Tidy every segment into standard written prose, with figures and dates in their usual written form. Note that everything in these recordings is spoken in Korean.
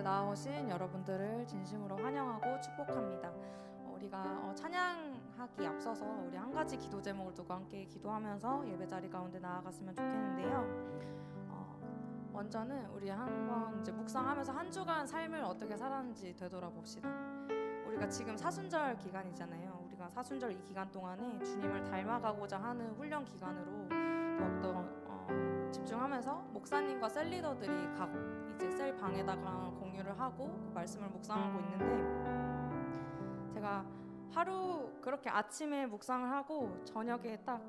나오신 여러분들을 진심으로 환영하고 축복합니다. 우리가 찬양하기 앞서서 우리 한 가지 기도 제목을 두고 함께 기도하면서 예배 자리 가운데 나아갔으면 좋겠는데요. 먼저는 우리 한번 이제 묵상하면서 한 주간 삶을 어떻게 살았는지 되돌아봅시다. 우리가 지금 사순절 기간이잖아요. 우리가 사순절 이 기간 동안에 주님을 닮아가고자 하는 훈련 기간으로 더욱더 집중하면서 목사님과 셀리더들이 각 이제 셀 방에다가 공유를 하고 그 말씀을 묵상하고 있는데, 제가 하루 그렇게 아침에 묵상을 하고 저녁에 딱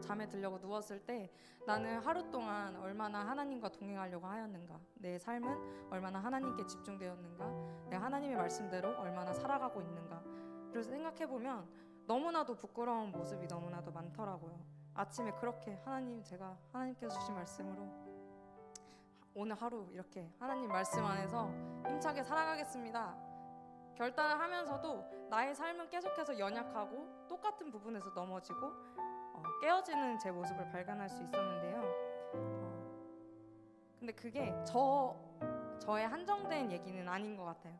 잠에 들려고 누웠을 때 나는 하루 동안 얼마나 하나님과 동행하려고 하였는가, 내 삶은 얼마나 하나님께 집중되었는가, 내가 하나님의 말씀대로 얼마나 살아가고 있는가. 그래서 생각해보면 너무나도 부끄러운 모습이 너무나도 많더라고요. 아침에 그렇게 제가 하나님께서 주신 말씀으로 오늘 하루 이렇게 하나님 말씀 안에서 힘차게 살아가겠습니다 결단을 하면서도 나의 삶은 계속해서 연약하고 똑같은 부분에서 넘어지고 깨어지는 제 모습을 발견할 수 있었는데요. 근데 그게 저의 한정된 얘기는 아닌 것 같아요.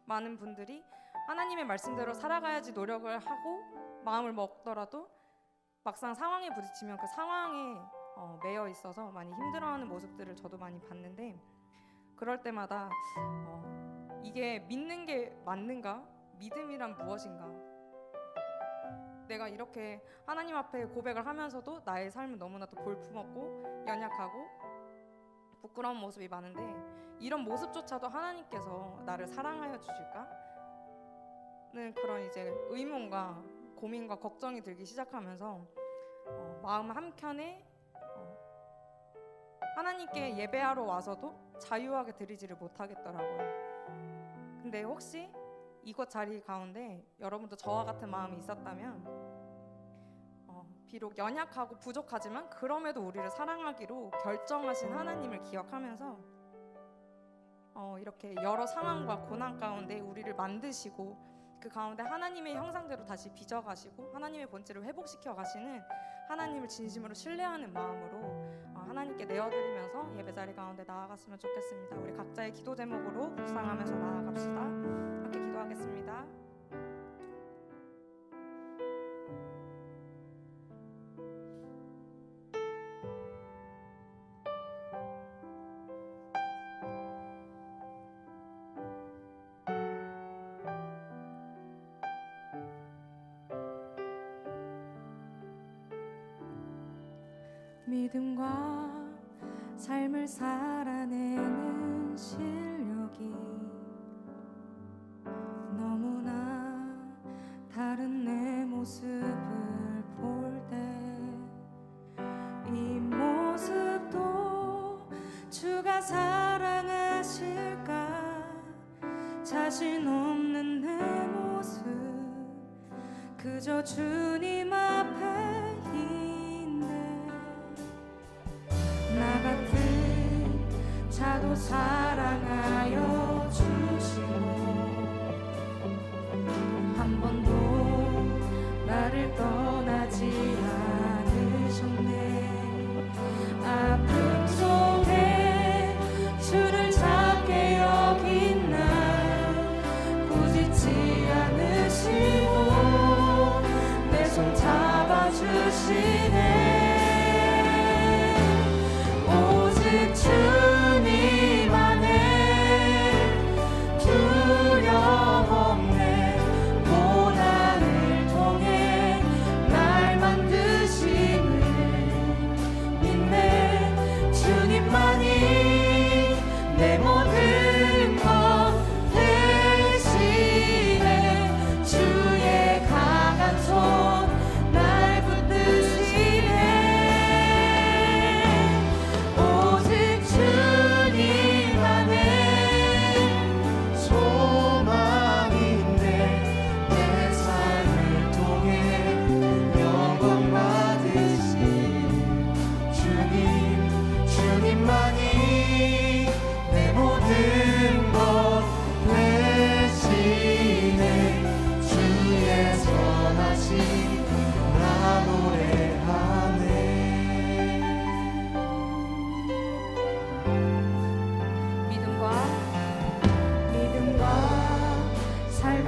많은 분들이 하나님의 말씀대로 살아가야지 노력을 하고 마음을 먹더라도 막상 상황에 부딪히면 그 상황에 매여 있어서 많이 힘들어하는 모습들을 저도 많이 봤는데, 그럴 때마다 이게 믿는 게 맞는가? 믿음이란 무엇인가? 내가 이렇게 하나님 앞에 고백을 하면서도 나의 삶은 너무나도 볼품없고 연약하고 부끄러운 모습이 많은데, 이런 모습조차도 하나님께서 나를 사랑하여 주실까? 는 그런 이제 의문과 고민과 걱정이 들기 시작하면서 마음 한켠에 하나님께 예배하러 와서도 자유하게 드리지를 못하겠더라고요. 근데 혹시 이곳 자리 가운데 여러분도 저와 같은 마음이 있었다면 비록 연약하고 부족하지만 그럼에도 우리를 사랑하기로 결정하신 하나님을 기억하면서 이렇게 여러 상황과 고난 가운데 우리를 만드시고 그 가운데 하나님의 형상대로 다시 빚어가시고 하나님의 본질을 회복시켜 가시는 하나님을 진심으로 신뢰하는 마음으로 하나님께 내어드리면서 예배자리 가운데 나아갔으면 좋겠습니다. 우리 각자의 기도 제목으로 묵상하면서 나아갑시다. 함께 기도하겠습니다. 믿음과 삶을 살아내는 실력이 너무나 다른 내 모습을 볼 때 이 모습도 주가 사랑하실까? 자신 없는 내 모습 그저 주님 앞에 나 같은 자도 사랑하여 주시고 한 번도 나를 떠나지 않으셨네. 아픔 속에 주를 작게 여긴 나 부지치 않으시고 내 손 잡아주시네. 주님 안에 두려움 없네. 고난을 통해 날 만드시는 믿네. 주님만이 내 모든 것 대신에 주의 강한 손 날 붙드시네. 오직 주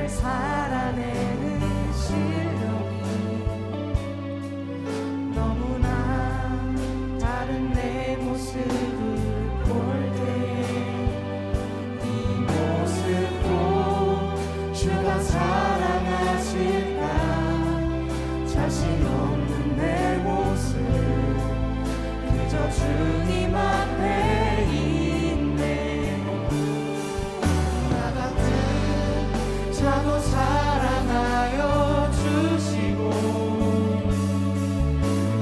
날 살아내는 실력이 너무나 다른 내 모습을 볼 때에 이 모습도 주가 사랑하실까 자신 없는 내 모습 그저 주님 앞에 있네 나 같은 자도 사랑하여 주시고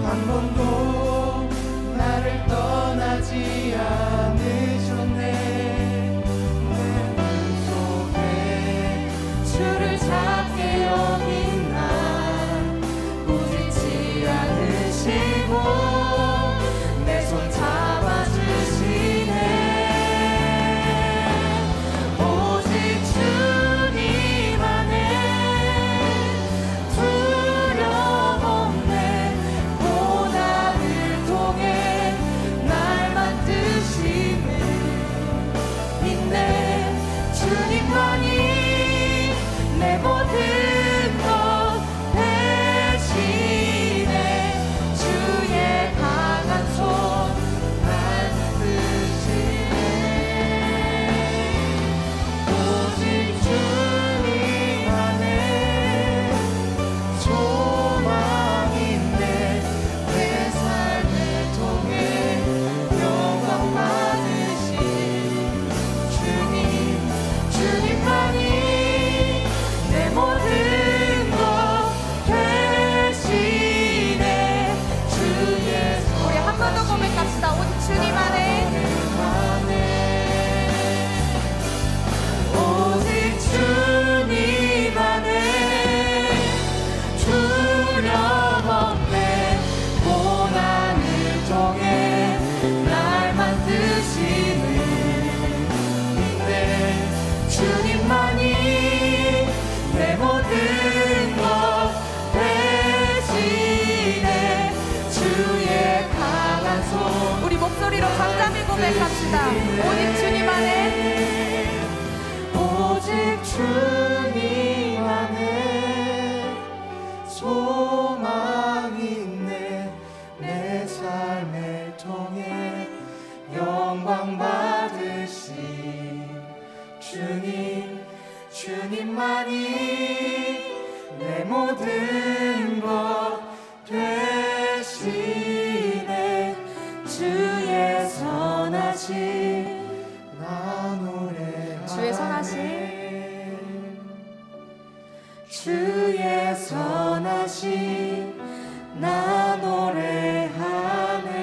한 번도 나를 떠나지 않으셨네 내 눈속에 주를 찾게 여긴 날 꾸짖지 않으시고 내 손 잡아주시네 오직 주님 안에 두려움 없네 고난을 통해 날 만드심을 믿네 주님만이 내 모든 것 대신해 주의 강한 손 날 붙드시네 오직 주님 안에 소망이 있네 내 삶을 통해 영광 받으신 주님만이 내 모든 것 대신해 주의 우리 한 번 더 고백합시다. 오직 주님 안에 오직 주님 안에 두려움 없네 고난을 통해 날 만드심을 믿네 주님만이 내 모든 것 대신해 주의 강한 손 우리 목소리로 잠잠히 고백합시다. 오직 주님 안에 오직 주님 안에 소망이 있네 내 삶을 통해 영광 받으신 주님만이 내 모든 것 대신해 주의 선하신 나 노래하네 주의 선하신 주의 선하신 나 노래하네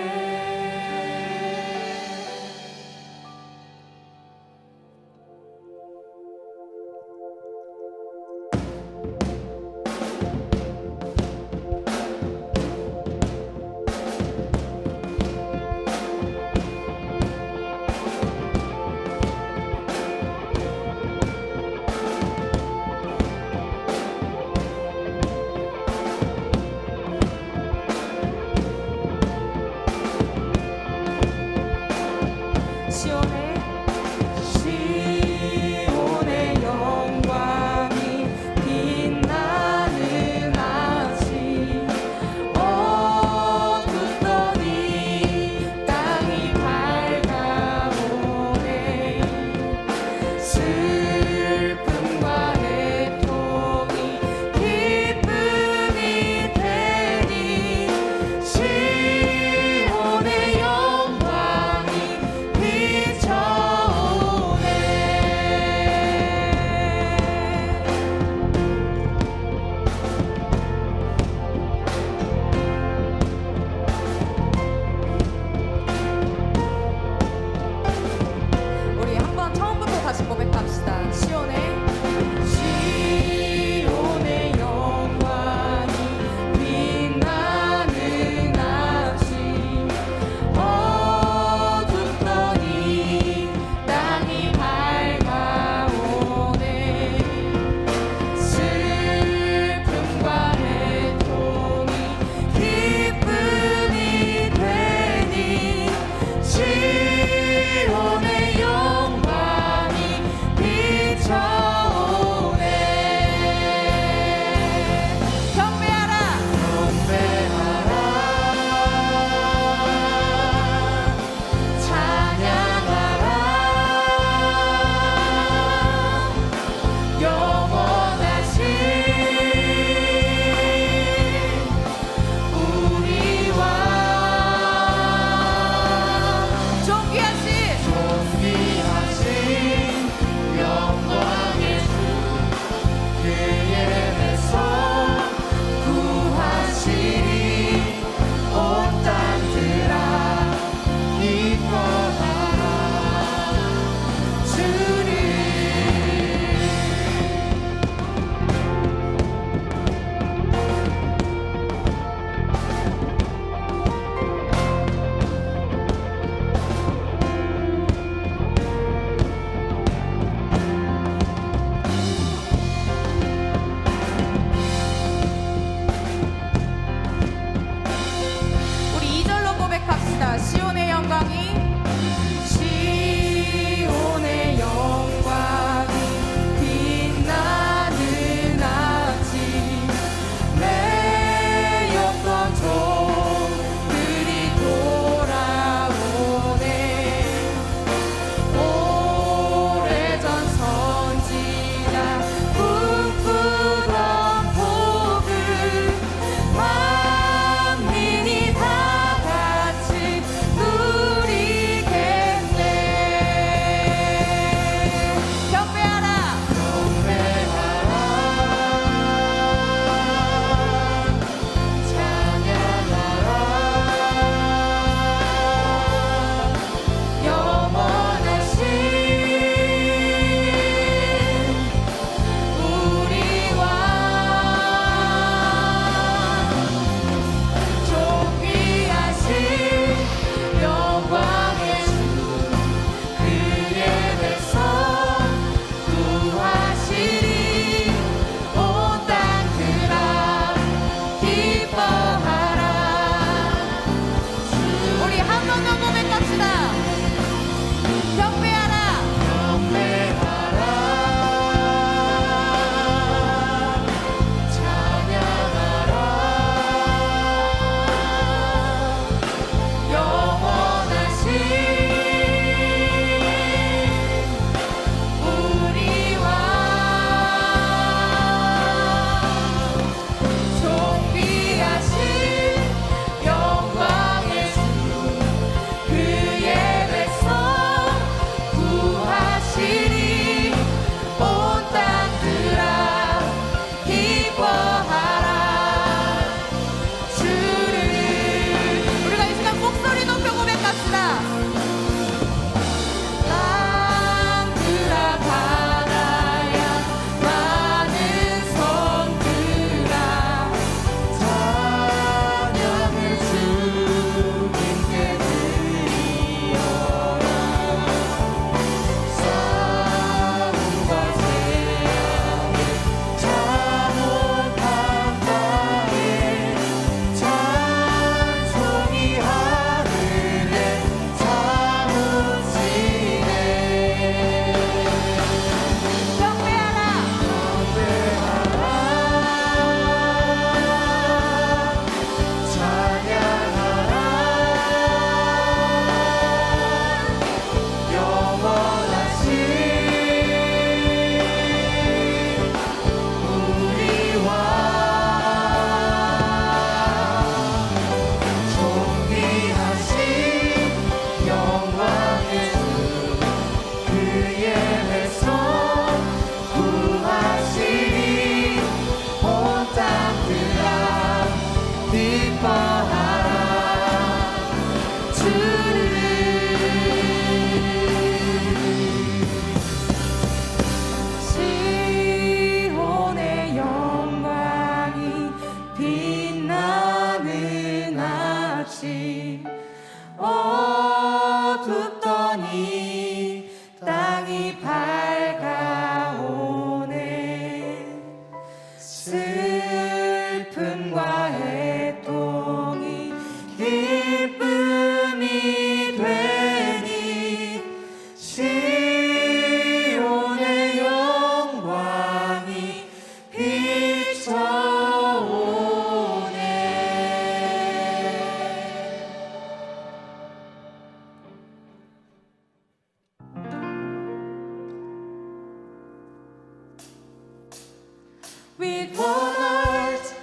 with one heart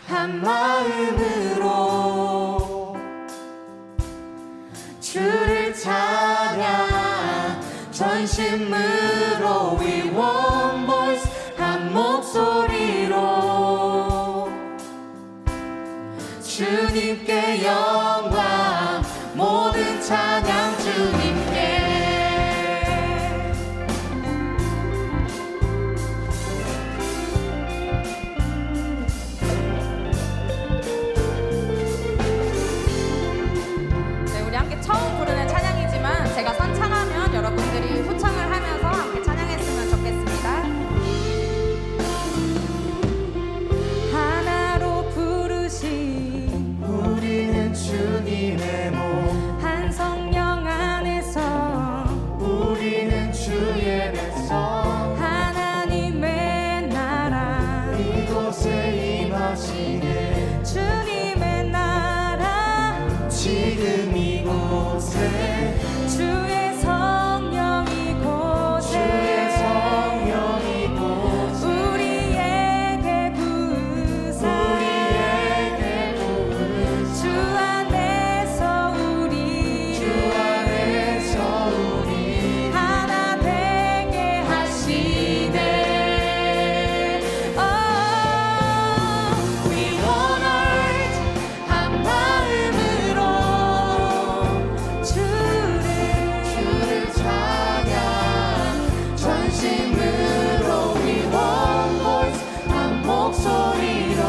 한 마음으로 주를 찬양 전심으로 we one voice 한 목소리로 주님께 영광 모든 찬양 주님께 네, 우리 함께 처음 부르는 찬양이지만 제가 선창하면 여러분들이 후창을 하면서 함께 찬양했으면 좋겠습니다. 하나로 부르신 우리는 주님의 몸 한 성령 안에서 우리는 주의 백성 하나님의 나라 이곳에 임하시네 주님의 나라 지금 이곳에 주의 성령 이곳에 우리에게 부으사 주 안에서 우리 하나 되게 하시네. We one heart 한 마음으로 주를 찬양 전심으로 We one voice 한 목소리로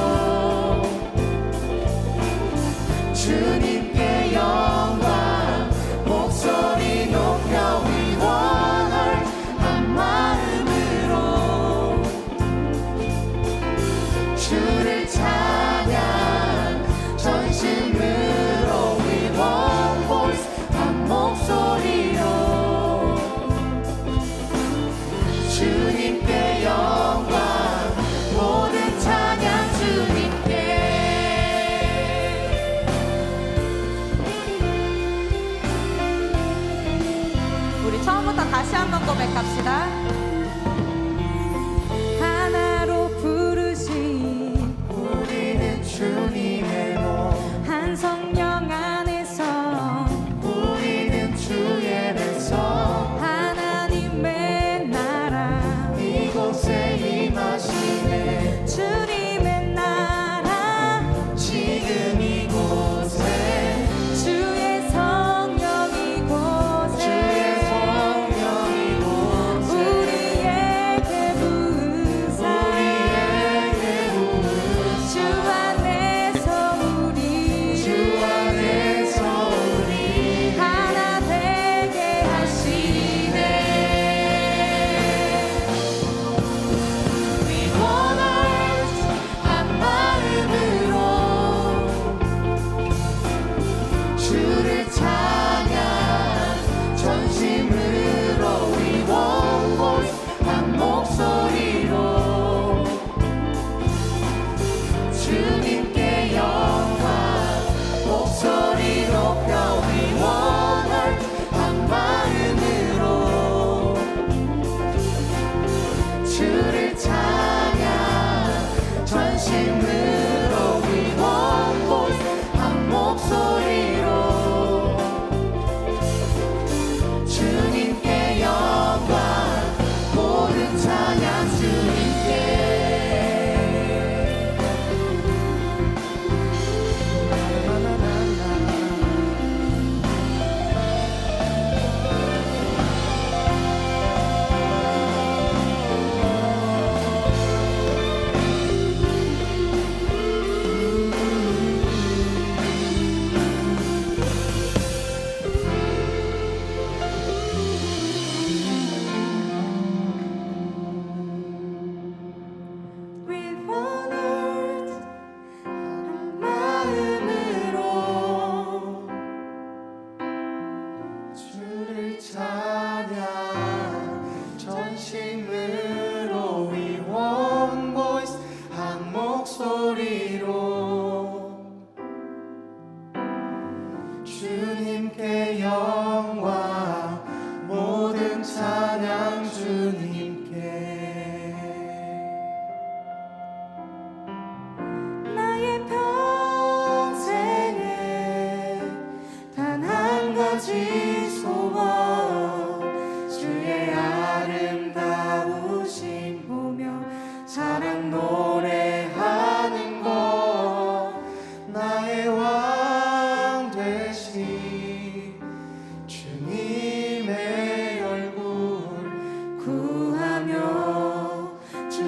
주님께 영광 목소리 높여 We one heart 한 마음으로 주를 찬양 전심으로 We one voice 한 목소리로 주님께 영광 모든 찬양 주님께 우리 처음부터 다시 한번 고백합시다. 하나로 부르신 우리는 주님의 몸 한 성령 안에서 우리는 주의 백성 하나님의 나라 이곳에 임하시네 주님의 나라 지금 이곳에 주의 성령 이곳에 우리에게 부으사 주 안에서 우리 하나 되게 하시네. We one heart 한 마음으로 주를 찬양 전심으로 We one voice 한 목소리로 주님께 영광 목소리 높여 We one heart 한 마음으로 주를 찬양 전심으로 We one voice 한 목소리로 주님께 영광 모든 찬양 주님께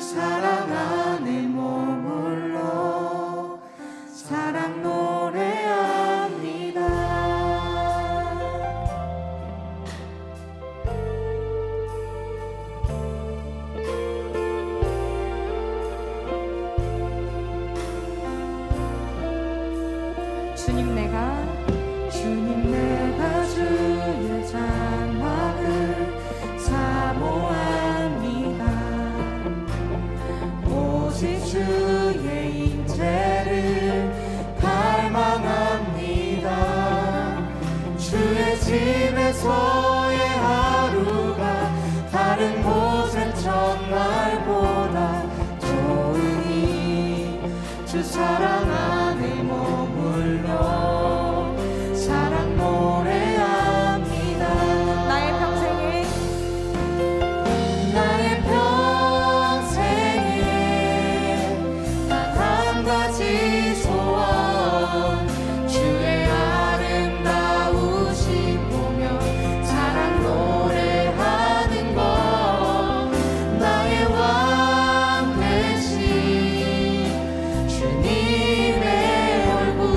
사랑 안에 머물러 사랑 노래합니다. 주님 내가 주의 장막을 사모합니다. 오직 주의 인재를 갈망합니다. 주의 집에서의 하루가 다른 곳의 첫날보다 좋으니 주 사랑 안에 머물러 사랑 노래합니다. 나의 평생에 단 한 가지 소원 주의 아름다우신 보며 사랑 노래하는 것 나의 왕 되신 주님의 얼굴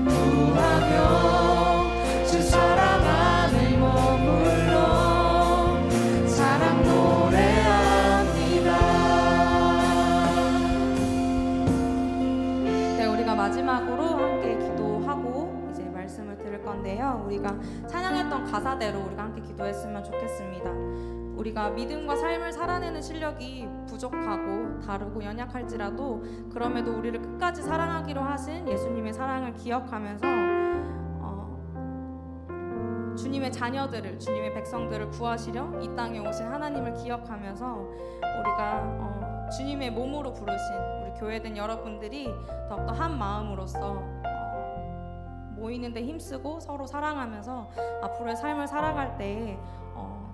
구하며 주 사랑 안에 머물러 사랑 노래합니다. 네, 우리가 마지막으로 함께 기도하고 이제 말씀을 들을 건데요. 우리가 찬양했던 가사대로 우리가 함께 기도했으면 좋겠습니다. 우리가 믿음과 삶을 살아내는 실력이 부족하고 다르고 연약할지라도 그럼에도 우리를 끝까지 사랑하기로 하신 예수님의 사랑을 기억하면서 주님의 자녀들을, 주님의 백성들을 구하시려 이 땅에 오신 하나님을 기억하면서 우리가 주님의 몸으로 부르신 우리 교회된 여러분들이 더욱더 한 마음으로서 모이는데 힘쓰고 서로 사랑하면서 앞으로의 삶을 살아갈 때에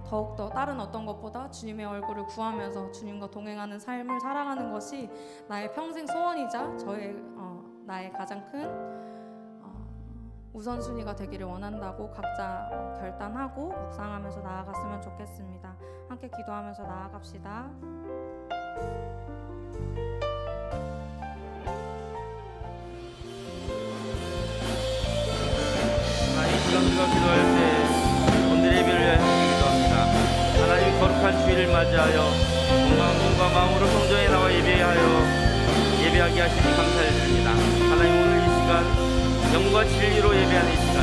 더욱더 다른 어떤 것보다 주님의 얼굴을 구하면서 주님과 동행하는 삶을 살아가는 것이 나의 평생 소원이자 나의 가장 큰 우선순위가 되기를 원한다고 각자 결단하고 묵상하면서 나아갔으면 좋겠습니다. 함께 기도하면서 나아갑시다. 지금 기도할 때 오늘의 예배를 위하여 기도합니다. 하나님 거룩한 주일을 맞이하여 건강한 몸과 마음으로 성전에 나와 예배하여 예배하게 하시니 감사를 드립니다. 하나님 오늘 이 시간 영과 진리로 예배하는 이 시간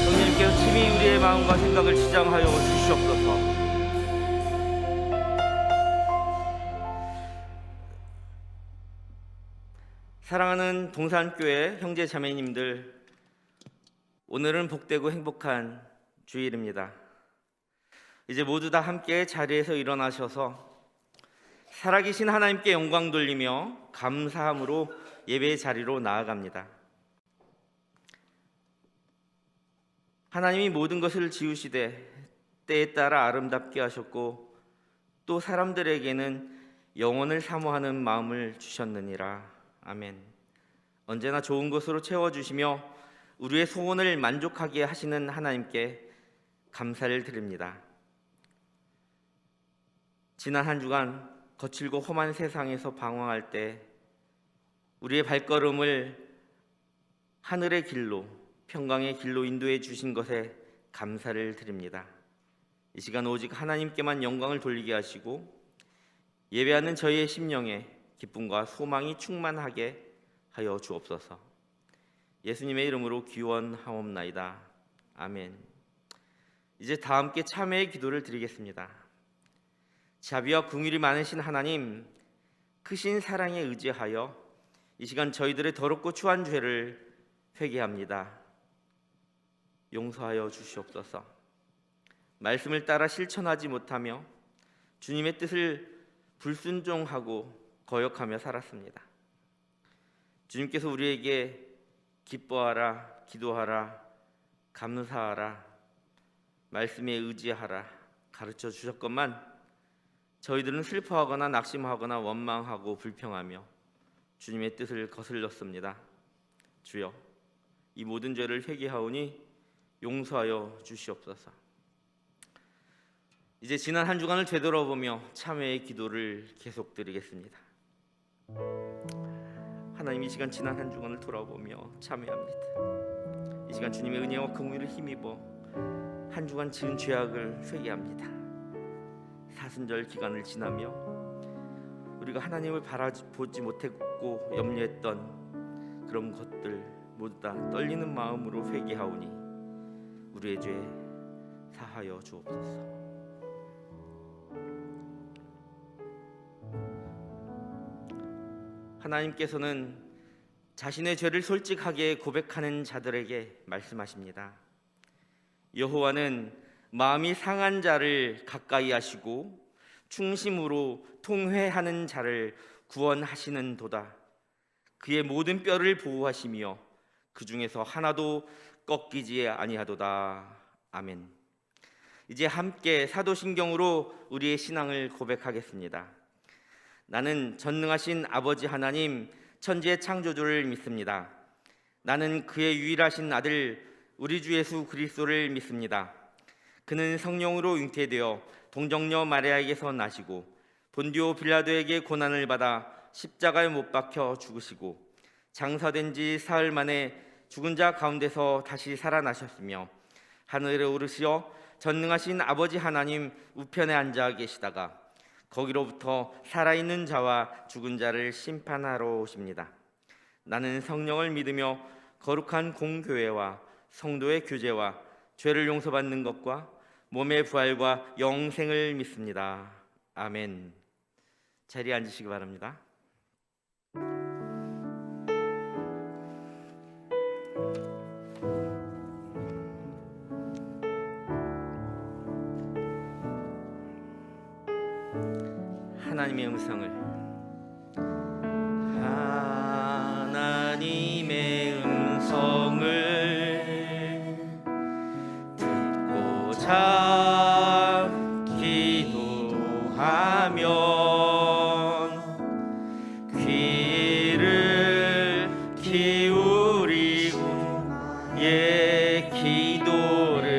성령님께서 친히 우리의 마음과 생각을 지장하여 주시옵소서. 사랑하는 동산교회 형제 자매님들, 오늘은 복되고 행복한 주일입니다. 이제 모두 다 함께 자리에서 일어나셔서 살아계신 하나님께 영광 돌리며 감사함으로 예배의 자리로 나아갑니다. 하나님이 모든 것을 지으시되 때에 따라 아름답게 하셨고 또 사람들에게는 영원을 사모하는 마음을 주셨느니라. 아멘. 언제나 좋은 것으로 채워주시며 우리의 소원을 만족하게 하시는 하나님께 감사를 드립니다. 지난 한 주간 거칠고 험한 세상에서 방황할 때 우리의 발걸음을 하늘의 길로, 평강의 길로 인도해 주신 것에 감사를 드립니다. 이 시간 오직 하나님께만 영광을 돌리게 하시고 예배하는 저희의 심령에 기쁨과 소망이 충만하게 하여 주옵소서. 예수님의 이름으로 기원하옵나이다. 아멘. 이제 다 함께 참회의 기도를 드리겠습니다. 자비와 긍휼이 많으신 하나님, 크신 사랑에 의지하여 이 시간 저희들의 더럽고 추한 죄를 회개합니다. 용서하여 주시옵소서. 말씀을 따라 실천하지 못하며 주님의 뜻을 불순종하고 거역하며 살았습니다. 주님께서 우리에게 기뻐하라, 기도하라, 감사하라, 말씀에 의지하라 가르쳐 주셨건만 저희들은 슬퍼하거나 낙심하거나 원망하고 불평하며 주님의 뜻을 거슬렀습니다. 주여, 이 모든 죄를 회개하오니 용서하여 주시옵소서. 이제 지난 한 주간을 되돌아보며 참회의 기도를 계속 드리겠습니다. 하나님, 이 시간 지난 한 주간을 돌아보며 참회합니다. 이 시간 주님의 은혜와 긍휼을 힘입어 한 주간 지은 죄악을 회개합니다. 사순절 기간을 지나며 우리가 하나님을 바라보지 못했고 염려했던 그런 것들 모두 다 떨리는 마음으로 회개하오니 우리의 죄 사하여 주옵소서. 하나님께서는 자신의 죄를 솔직하게 고백하는 자들에게 말씀하십니다. 여호와는 마음이 상한 자를 가까이 하시고 충심으로 통회하는 자를 구원하시는도다. 그의 모든 뼈를 보호하시며 그 중에서 하나도 꺾이지 아니하도다. 아멘. 이제 함께 사도신경으로 우리의 신앙을 고백하겠습니다. 나는 전능하신 아버지 하나님 천지의 창조주를 믿습니다. 나는 그의 유일하신 아들 우리 주 예수 그리스도를 믿습니다. 그는 성령으로 잉태되어 동정녀 마리아에게서 나시고 본디오 빌라도에게 고난을 받아 십자가에 못 박혀 죽으시고 장사된 지 사흘 만에 죽은 자 가운데서 다시 살아나셨으며 하늘에 오르시어 전능하신 아버지 하나님 우편에 앉아 계시다가 거기로부터 살아있는 자와 죽은 자를 심판하러 오십니다. 나는 성령을 믿으며 거룩한 공교회와 성도의 교제와 죄를 용서받는 것과 몸의 부활과 영생을 믿습니다. 아멘. 자리에 앉으시기 바랍니다. 하나님의 음성을 듣고자 기도하면 귀를 기울이고 예 기도를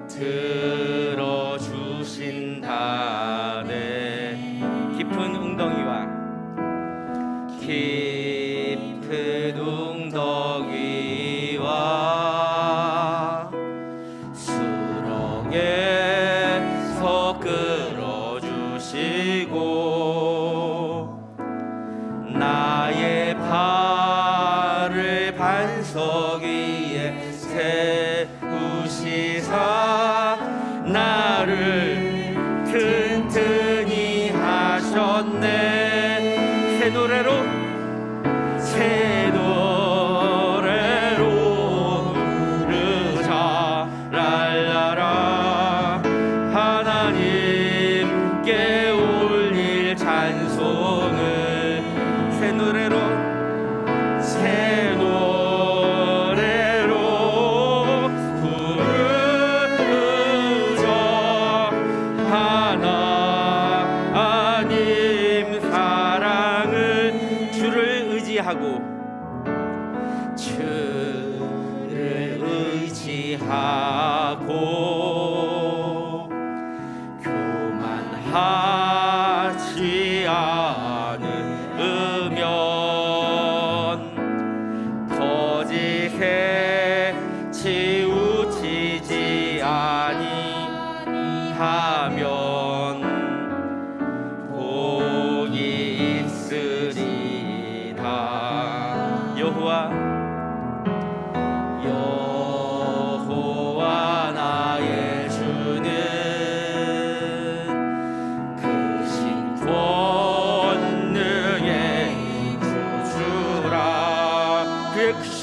들어주신다네. 깊은 웅덩이와 수렁에서 끌어주시고 나의 발을 반석 위에 세우시사 나를 튼튼히 하셨네. 새 노래로 부르자 랄라라. 하나님께 올릴 찬송을 새 노래로 부르자. 하나님 사랑을 주를 의지하고 교만하지 않으면 거짓에 치우치지 아니하면 복이 있으리다. 여호와 나의 주는 크신 권능의 주라. 그의 크신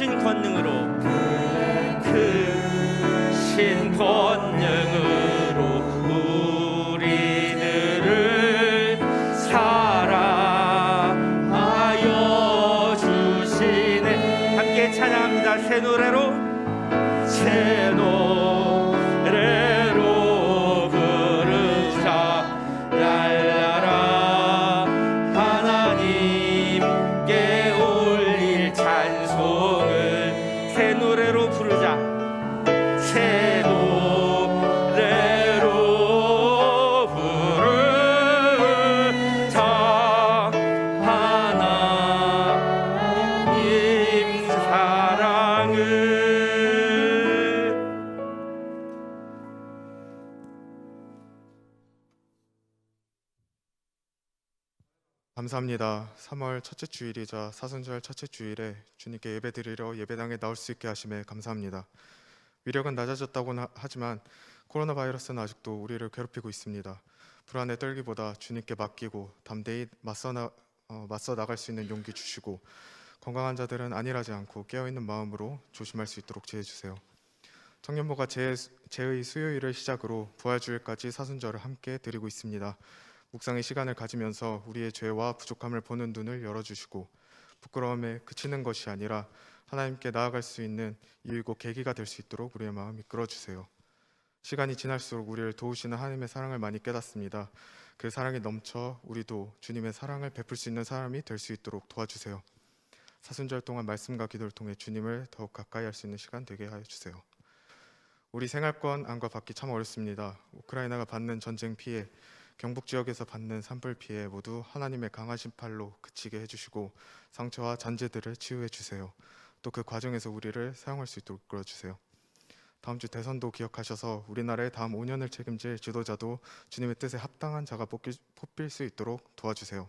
권능으로 우리들을 사랑하여 주시네. 함께 찬양합니다. 새 노래로 부르자 랄라라. 하나님께 올릴 찬송을 새 노래로 부르자. 새 노래로 감사합니다. 3월 첫째 주일이자 사순절 첫째 주일에 주님께 예배드리러 예배당에 나올 수 있게 하심에 감사합니다. 위력은 낮아졌다고는 하지만 코로나 바이러스는 아직도 우리를 괴롭히고 있습니다. 불안에 떨기보다 주님께 맡기고 담대히 맞서 나갈 수 있는 용기 주시고 건강한 자들은 안일하지 않고 깨어있는 마음으로 조심할 수 있도록 지혜 주세요. 청년부가 제의 수요일을 시작으로 부활주일까지 사순절을 함께 드리고 있습니다. 묵상의 시간을 가지면서 우리의 죄와 부족함을 보는 눈을 열어주시고 부끄러움에 그치는 것이 아니라 하나님께 나아갈 수 있는 이유고 계기가 될 수 있도록 우리의 마음 이끌어주세요. 시간이 지날수록 우리를 도우시는 하나님의 사랑을 많이 깨닫습니다. 그 사랑이 넘쳐 우리도 주님의 사랑을 베풀 수 있는 사람이 될 수 있도록 도와주세요. 사순절 동안 말씀과 기도를 통해 주님을 더욱 가까이 할 수 있는 시간 되게 하여 주세요. 우리 생활권 안과 받기 참 어렵습니다. 우크라이나가 받는 전쟁 피해, 경북 지역에서 받는 산불 피해 모두 하나님의 강하신 팔로 그치게 해주시고 상처와 잔재들을 치유해 주세요. 또 그 과정에서 우리를 사용할 수 있도록 이끌어주세요. 다음 주 대선도 기억하셔서 우리나라의 다음 5년을 책임질 지도자도 주님의 뜻에 합당한 자가 뽑힐 수 있도록 도와주세요.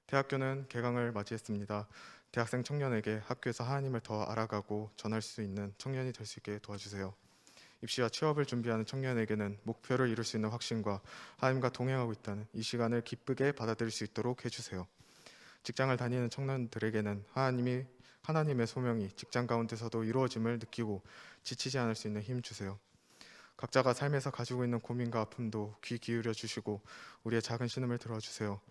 대학교는 개강을 맞이했습니다. 대학생 청년에게 학교에서 하나님을 더 알아가고 전할 수 있는 청년이 될 수 있게 도와주세요. 입시와 취업을 준비하는 청년에게는 목표를 이룰 수 있는 확신과 하나님과 동행하고 있다는 이 시간을 기쁘게 받아들일 수 있도록 해주세요. 직장을 다니는 청년들에게는 하나님의 소명이 직장 가운데서도 이루어짐을 느끼고 지치지 않을 수 있는 힘 주세요. 각자가 삶에서 가지고 있는 고민과 아픔도 귀 기울여 주시고 우리의 작은 신음을 들어주세요.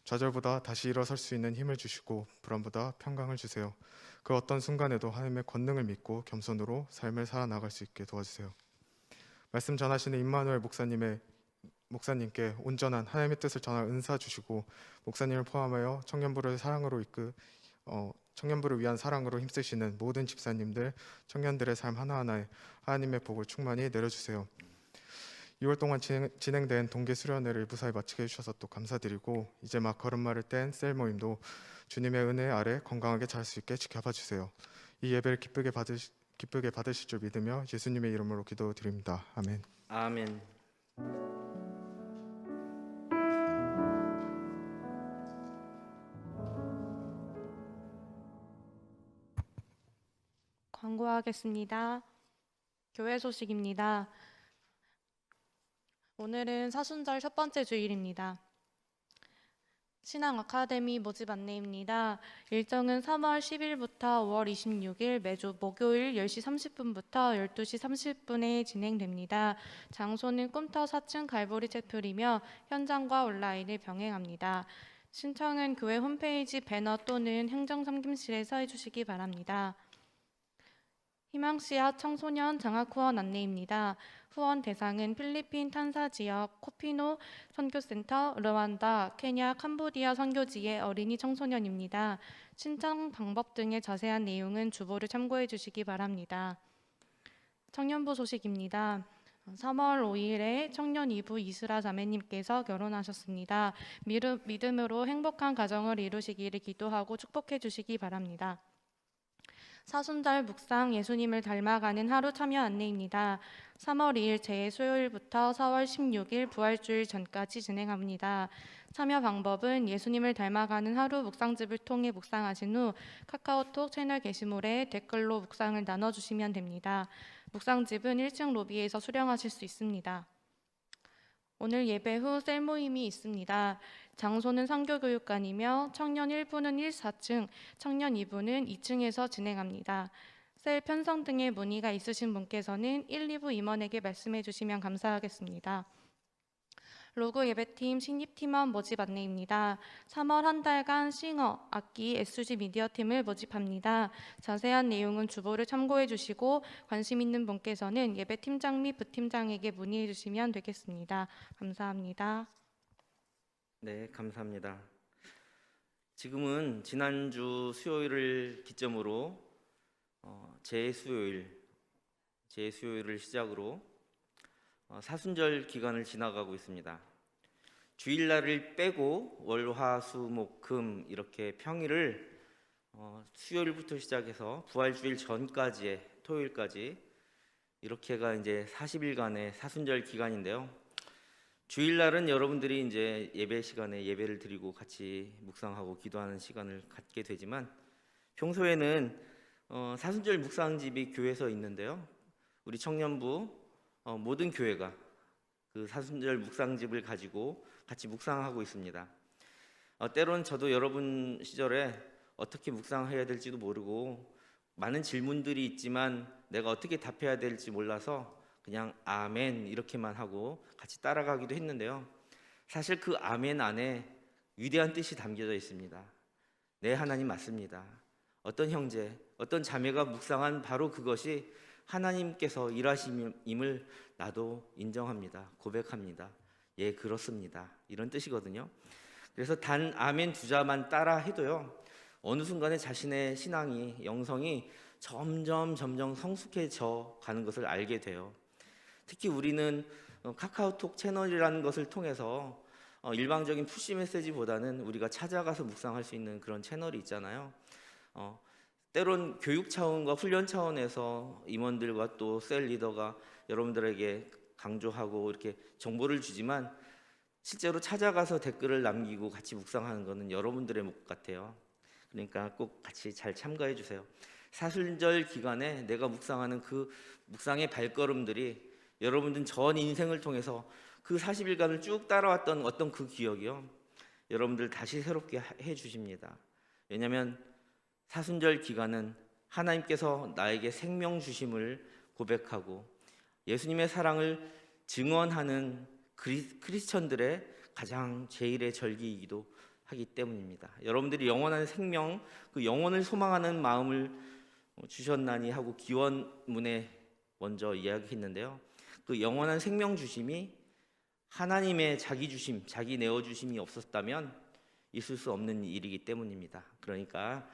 좌절보다 다시 일어설 수 있는 힘을 주시고 불안보다 평강을 주세요. 그 어떤 순간에도 하나님의 권능을 믿고 겸손으로 삶을 살아나갈 수 있게 도와주세요. 말씀 전하시는 임마누엘 목사님께 온전한 하나님의 뜻을 전할 은사 주시고 목사님을 포함하여 청년부를 위한 사랑으로 힘쓰시는 모든 집사님들, 청년들의 삶 하나하나에 하나님의 복을 충만히 내려주세요. 6월 동안 진행된 동계 수련회를 무사히 마치게 해주셔서 또 감사드리고 이제 막 걸음마를 뗀 셀 모임도 주님의 은혜 아래 건강하게 잘 수 있게 지켜봐 주세요. 이 예배를 기쁘게 받으실 줄 믿으며 예수님의 이름으로 기도드립니다. 아멘. 아멘. 광고하겠습니다. 교회 소식입니다. 오늘은 사순절 첫 번째 주일입니다. 신앙 아카데미 모집 안내입니다. 일정은 3월 10일부터 5월 26일 매주 목요일 10시 30분부터 12시 30분에 진행됩니다. 장소는 꿈터 4층 갈보리 채플이며 현장과 온라인을 병행합니다. 신청은 교회 홈페이지 배너 또는 행정섬김실에서 해주시기 바랍니다. 희망씨앗 청소년 장학 후원 안내입니다. 후원 대상은 필리핀 탄사 지역 코피노 선교센터, 르완다, 케냐, 캄보디아 선교지의 어린이 청소년입니다. 신청 방법 등의 자세한 내용은 주보를 참고해 주시기 바랍니다. 청년부 소식입니다. 3월 5일에 청년 2부 이스라 자매님께서 결혼하셨습니다. 믿음으로 행복한 가정을 이루시기를 기도하고 축복해 주시기 바랍니다. 사순절 묵상 예수님을 닮아가는 하루 참여 안내입니다. 3월 2일 제 수요일부터 4월 16일 부활주일 전까지 진행합니다. 참여 방법은 예수님을 닮아가는 하루 묵상집을 통해 묵상하신 후 카카오톡 채널 게시물에 댓글로 묵상을 나눠주시면 됩니다. 묵상집은 1층 로비에서 수령하실 수 있습니다. 오늘 예배 후 셀 모임이 있습니다. 장소는 상교교육관이며 청년 1부는 4층, 청년 2부는 2층에서 진행합니다. 셀 편성 등의 문의가 있으신 분께서는 1, 2부 임원에게 말씀해 주시면 감사하겠습니다. 로그 예배팀 신입팀원 모집 안내입니다. 3월 한 달간 싱어, 악기, SG 미디어팀을 모집합니다. 자세한 내용은 주보를 참고해 주시고 관심 있는 분께서는 예배팀장 및 부팀장에게 문의해 주시면 되겠습니다. 감사합니다. 네, 감사합니다. 지금은 지난주 수요일을 기점으로 제 수요일을 시작으로 사순절 기간을 지나가고 있습니다. 주일날을 빼고 월, 화, 수, 목, 금 이렇게 평일을 수요일부터 시작해서 부활주일 전까지의 토요일까지 이렇게가 이제 40일간의 사순절 기간인데요. 주일날은 여러분들이 이제 예배 시간에 예배를 드리고 같이 묵상하고 기도하는 시간을 갖게 되지만 평소에는 사순절 묵상집이 교회에서 있는데요. 우리 청년부 모든 교회가 그 사순절 묵상집을 가지고 같이 묵상하고 있습니다. 때론 저도 여러분 시절에 어떻게 묵상해야 될지도 모르고 많은 질문들이 있지만 내가 어떻게 답해야 될지 몰라서 그냥 아멘 이렇게만 하고 같이 따라가기도 했는데요. 사실 그 아멘 안에 위대한 뜻이 담겨져 있습니다. 네, 하나님 맞습니다. 어떤 형제, 어떤 자매가 묵상한 바로 그것이 하나님께서 일하심임을 나도 인정합니다. 고백합니다. 예, 그렇습니다. 이런 뜻이거든요. 그래서 단 아멘 두 자만 따라 해도요, 어느 순간에 자신의 신앙이, 영성이 점점 성숙해져 가는 것을 알게 돼요. 특히 우리는 카카오톡 채널이라는 것을 통해서 일방적인 푸시 메시지보다는 우리가 찾아가서 묵상할 수 있는 그런 채널이 있잖아요. 때론 교육 차원과 훈련 차원에서 임원들과 또 셀 리더가 여러분들에게 강조하고 이렇게 정보를 주지만 실제로 찾아가서 댓글을 남기고 같이 묵상하는 것은 여러분들의 몫 같아요. 그러니까 꼭 같이 잘 참가해 주세요. 사순절 기간에 내가 묵상하는 그 묵상의 발걸음들이 여러분들 전 인생을 통해서 그 40일간을 쭉 따라왔던 어떤 그 기억이요, 여러분들 다시 새롭게 해 주십니다. 왜냐하면 사순절 기간은 하나님께서 나에게 생명 주심을 고백하고 예수님의 사랑을 증언하는 크리스천들의 가장 제일의 절기이기도 하기 때문입니다. 여러분들이 영원한 생명, 그 영혼을 소망하는 마음을 주셨나니 하고 기원문에 먼저 이야기했는데요. 그 영원한 생명 주심이 하나님의 자기 주심, 자기 내어 주심이 없었다면 있을 수 없는 일이기 때문입니다. 그러니까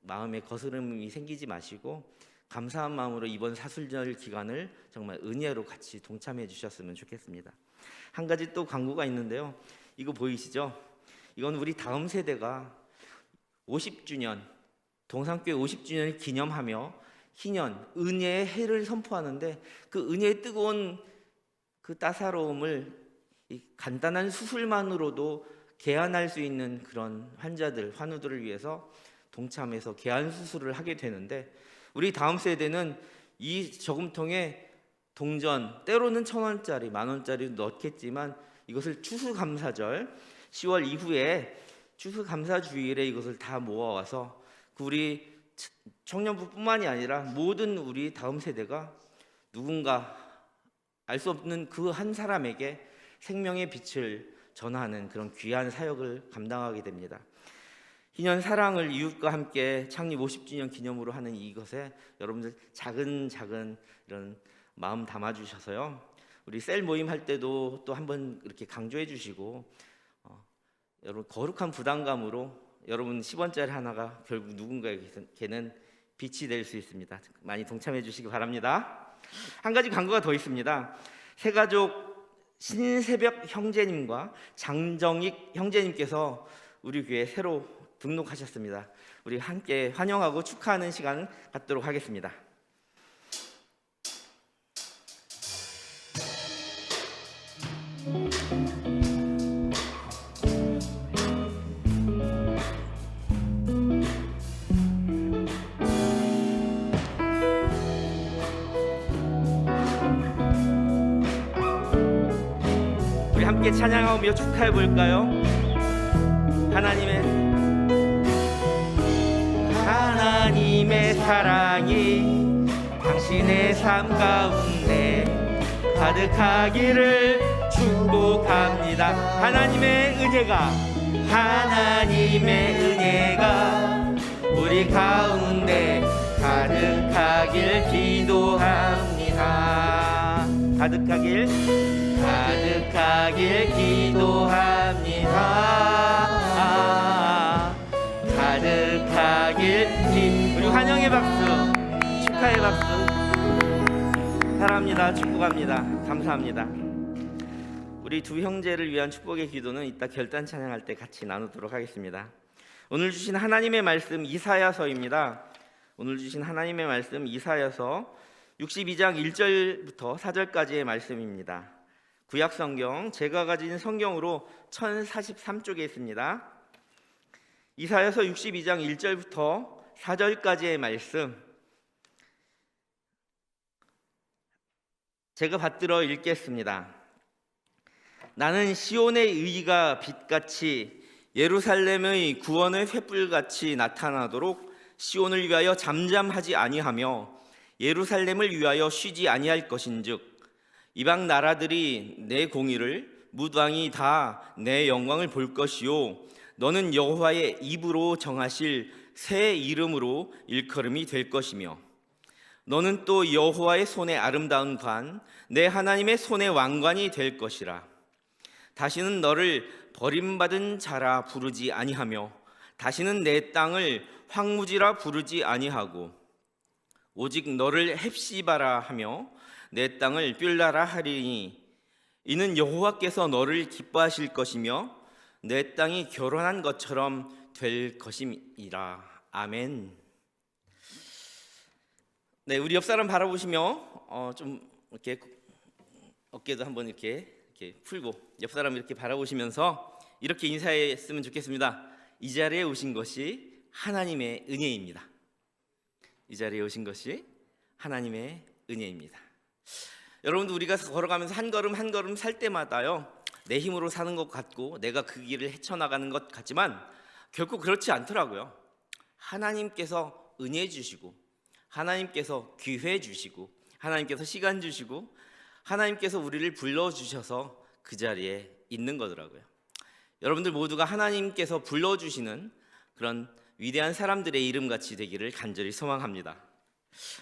마음에 거스름이 생기지 마시고 감사한 마음으로 이번 사순절 기간을 정말 은혜로 같이 동참해 주셨으면 좋겠습니다. 한 가지 또 광고가 있는데요. 이거 보이시죠? 이건 우리 다음 세대가 50주년, 동산교회 50주년을 기념하며 희년, 은혜의 해를 선포하는데 그 은혜의 뜨거운 그 따사로움을 이 간단한 수술만으로도 개안할 수 있는 그런 환자들, 환우들을 위해서 동참해서 개안 수술을 하게 되는데 우리 다음 세대는 이 저금통에 동전, 때로는 1,000원짜리, 10,000원짜리 넣겠지만 이것을 추수감사절 10월 이후에 추수감사주일에 이것을 다 모아와서 우리 청년부뿐만이 아니라 모든 우리 다음 세대가 누군가 알 수 없는 그 한 사람에게 생명의 빛을 전하는 그런 귀한 사역을 감당하게 됩니다. 희년 사랑을 이웃과 함께 창립 50주년 기념으로 하는 이것에 여러분들 작은 이런 마음 담아주셔서요, 우리 셀 모임 할 때도 또 한번 이렇게 강조해 주시고 여러분 거룩한 부담감으로 여러분 10원짜리 하나가 결국 누군가에게는 빛이 될 수 있습니다. 많이 동참해 주시기 바랍니다. 한 가지 광고가 더 있습니다. 새가족 신새벽 형제님과 장정익 형제님께서 우리 교회에 새로 등록하셨습니다. 우리 함께 환영하고 축하하는 시간 갖도록 하겠습니다. 우리 함께 찬양하며 축하해 볼까요? 하나님의 사랑이 당신의 삶 가운데 가득하기를 축복합니다. 하나님의 은혜가 우리 가운데 가득하길 기도합니다. 가득하길 기도합니다. 우리 환영의 박수, 축하의 박수. 사랑합니다. 축복합니다. 감사합니다. 우리 두 형제를 위한 축복의 기도는 이따 결단 찬양할 때 같이 나누도록 하겠습니다. 오늘 주신 하나님의 말씀 이사야서입니다. 오늘 주신 하나님의 말씀 이사야서 62장 1절부터 4절까지의 말씀입니다. 구약 성경 제가 가진 성경으로 1043쪽에 있습니다. 이사야서 62장 1절부터 4절까지의 말씀 제가 받들어 읽겠습니다. 나는 시온의 의가 빛같이 예루살렘의 구원의 횃불같이 나타나도록 시온을 위하여 잠잠하지 아니하며 예루살렘을 위하여 쉬지 아니할 것인즉 이방 나라들이 내 공의를 무당이 다 내 영광을 볼 것이요 너는 여호와의 입으로 정하실 새 이름으로 일컬음이 될 것이며 너는 또 여호와의 손의 아름다운 관 내 하나님의 손의 왕관이 될 것이라. 다시는 너를 버림받은 자라 부르지 아니하며 다시는 내 땅을 황무지라 부르지 아니하고 오직 너를 헵시바라 하며 내 땅을 뷸라라 하리니 이는 여호와께서 너를 기뻐하실 것이며 내 땅이 결혼한 것처럼 될 것임이라. 아멘. 네, 우리 옆 사람 바라보시며 좀 이렇게 어깨도 한번 이렇게 풀고 옆 사람 이렇게 바라보시면서 이렇게 인사했으면 좋겠습니다. 이 자리에 오신 것이 하나님의 은혜입니다. 이 자리에 오신 것이 하나님의 은혜입니다. 여러분도 우리가 걸어가면서 한 걸음 한 걸음 살 때마다요 내 힘으로 사는 것 같고 내가 그 길을 헤쳐나가는 것 같지만 결코 그렇지 않더라고요. 하나님께서 은혜 주시고 하나님께서 기회 주시고 하나님께서 시간 주시고 하나님께서 우리를 불러주셔서 그 자리에 있는 거더라고요. 여러분들 모두가 하나님께서 불러주시는 그런 위대한 사람들의 이름같이 되기를 간절히 소망합니다.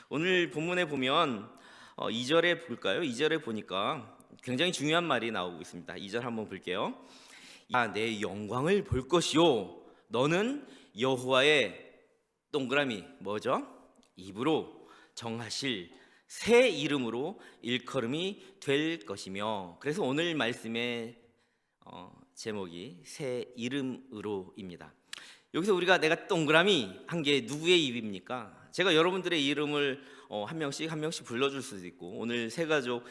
오늘 본문에 보면 2절에 볼까요? 2절에 보니까 굉장히 중요한 말이 나오고 있습니다. 2절 한번 볼게요. 내 영광을 볼 것이요 너는 여호와의 동그라미 뭐죠? 입으로 정하실 새 이름으로 일컬음이 될 것이며 그래서 오늘 말씀의 제목이 새 이름으로입니다. 여기서 우리가 내가 동그라미 한 게 누구의 입입니까? 제가 여러분들의 이름을 한 명씩 불러줄 수도 있고 오늘 세 가족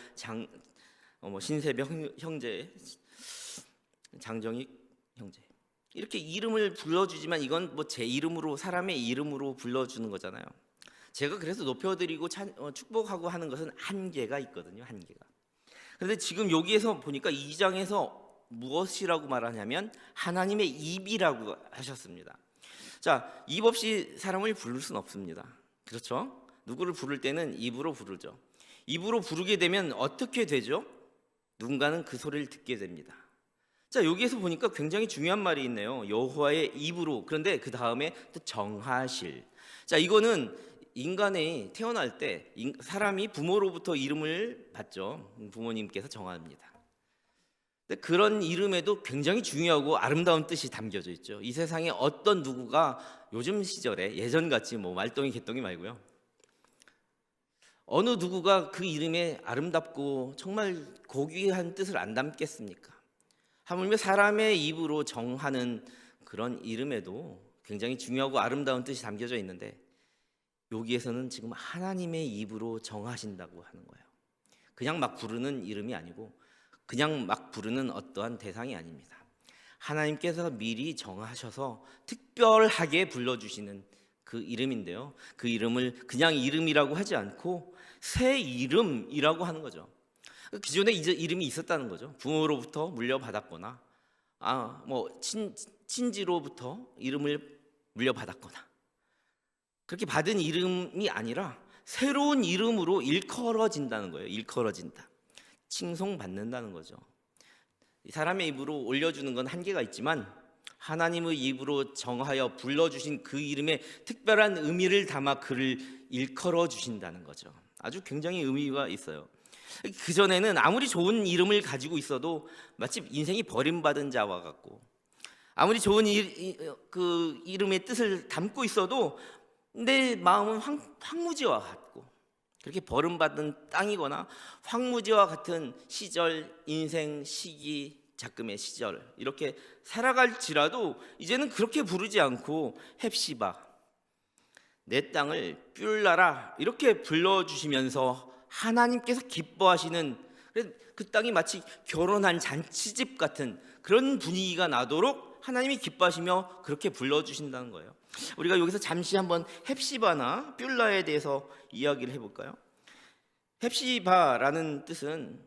신세벽 형제, 장정익 형제 이렇게 이름을 불러주지만 이건 뭐 제 이름으로 사람의 이름으로 불러주는 거잖아요. 제가 그래서 높여드리고 축복하고 하는 것은 한계가 있거든요. 한계가. 그런데 지금 여기에서 보니까 2장에서 무엇이라고 말하냐면 하나님의 입이라고 하셨습니다. 자, 입 없이 사람을 부를 수는 없습니다. 그렇죠? 누구를 부를 때는 입으로 부르죠. 입으로 부르게 되면 어떻게 되죠? 누군가는 그 소리를 듣게 됩니다. 자, 여기에서 보니까 굉장히 중요한 말이 있네요. 여호와의 입으로. 그런데 그 다음에 또 정하실. 자, 이거는 인간이 태어날 때 사람이 부모로부터 이름을 받죠. 부모님께서 정합니다. 근데 그런 이름에도 굉장히 중요하고 아름다운 뜻이 담겨져 있죠. 이 세상에 어떤 누구가 요즘 시절에 예전같이 뭐 말똥이 개똥이 말고요. 어느 누구가 그 이름에 아름답고 정말 고귀한 뜻을 안 담겠습니까? 하물며 사람의 입으로 정하는 그런 이름에도 굉장히 중요하고 아름다운 뜻이 담겨져 있는데 여기에서는 지금 하나님의 입으로 정하신다고 하는 거예요. 그냥 막 부르는 이름이 아니고 그냥 막 부르는 어떠한 대상이 아닙니다. 하나님께서 미리 정하셔서 특별하게 불러주시는 그 이름인데요. 그 이름을 그냥 이름이라고 하지 않고 새 이름이라고 하는 거죠. 기존에 이름이 있었다는 거죠. 부모로부터 물려받았거나 친지로부터 이름을 물려받았거나 그렇게 받은 이름이 아니라 새로운 이름으로 일컬어진다는 거예요. 일컬어진다. 칭송받는다는 거죠. 사람의 입으로 올려주는 건 한계가 있지만 하나님의 입으로 정하여 불러주신 그 이름에 특별한 의미를 담아 그를 일컬어 주신다는 거죠. 아주 굉장히 의미가 있어요. 그전에는 아무리 좋은 이름을 가지고 있어도 마치 인생이 버림받은 자와 같고 아무리 좋은 그 이름의 뜻을 담고 있어도 내 마음은 황무지와 같고 그렇게 버림받은 땅이거나 황무지와 같은 시절, 인생, 시기, 작금의 시절 이렇게 살아갈지라도 이제는 그렇게 부르지 않고 헵시바, 내 땅을 뷸라라 이렇게 불러주시면서 하나님께서 기뻐하시는 그래서 그 땅이 마치 결혼한 잔치집 같은 그런 분위기가 나도록 하나님이 기뻐하시며 그렇게 불러주신다는 거예요. 우리가 여기서 잠시 한번 헵시바나 뷸라에 대해서 이야기를 해볼까요? 헵시바라는 뜻은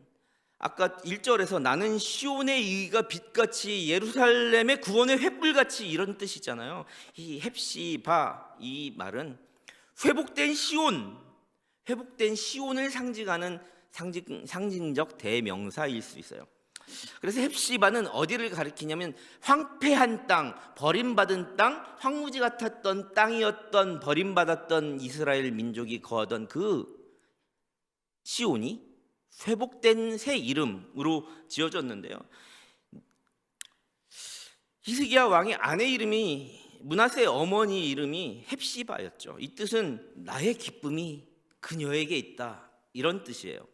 아까 1절에서 나는 시온의 이가 빛같이 예루살렘의 구원의 횃불같이 이런 뜻이잖아요. 이 헵시바 이 말은 회복된 시온을 상징하는 상징적 대명사일 수 있어요. 그래서 헵시바는 어디를 가리키냐면 황폐한 땅, 버림받은 땅, 황무지 같았던 땅이었던 버림받았던 이스라엘 민족이 거하던 그 시온이 회복된 새 이름으로 지어졌는데요. 히스기야 왕의 아내 이름이 므낫세의 어머니 이름이 헵시바였죠. 이 뜻은 나의 기쁨이 그녀에게 있다 이런 뜻이에요.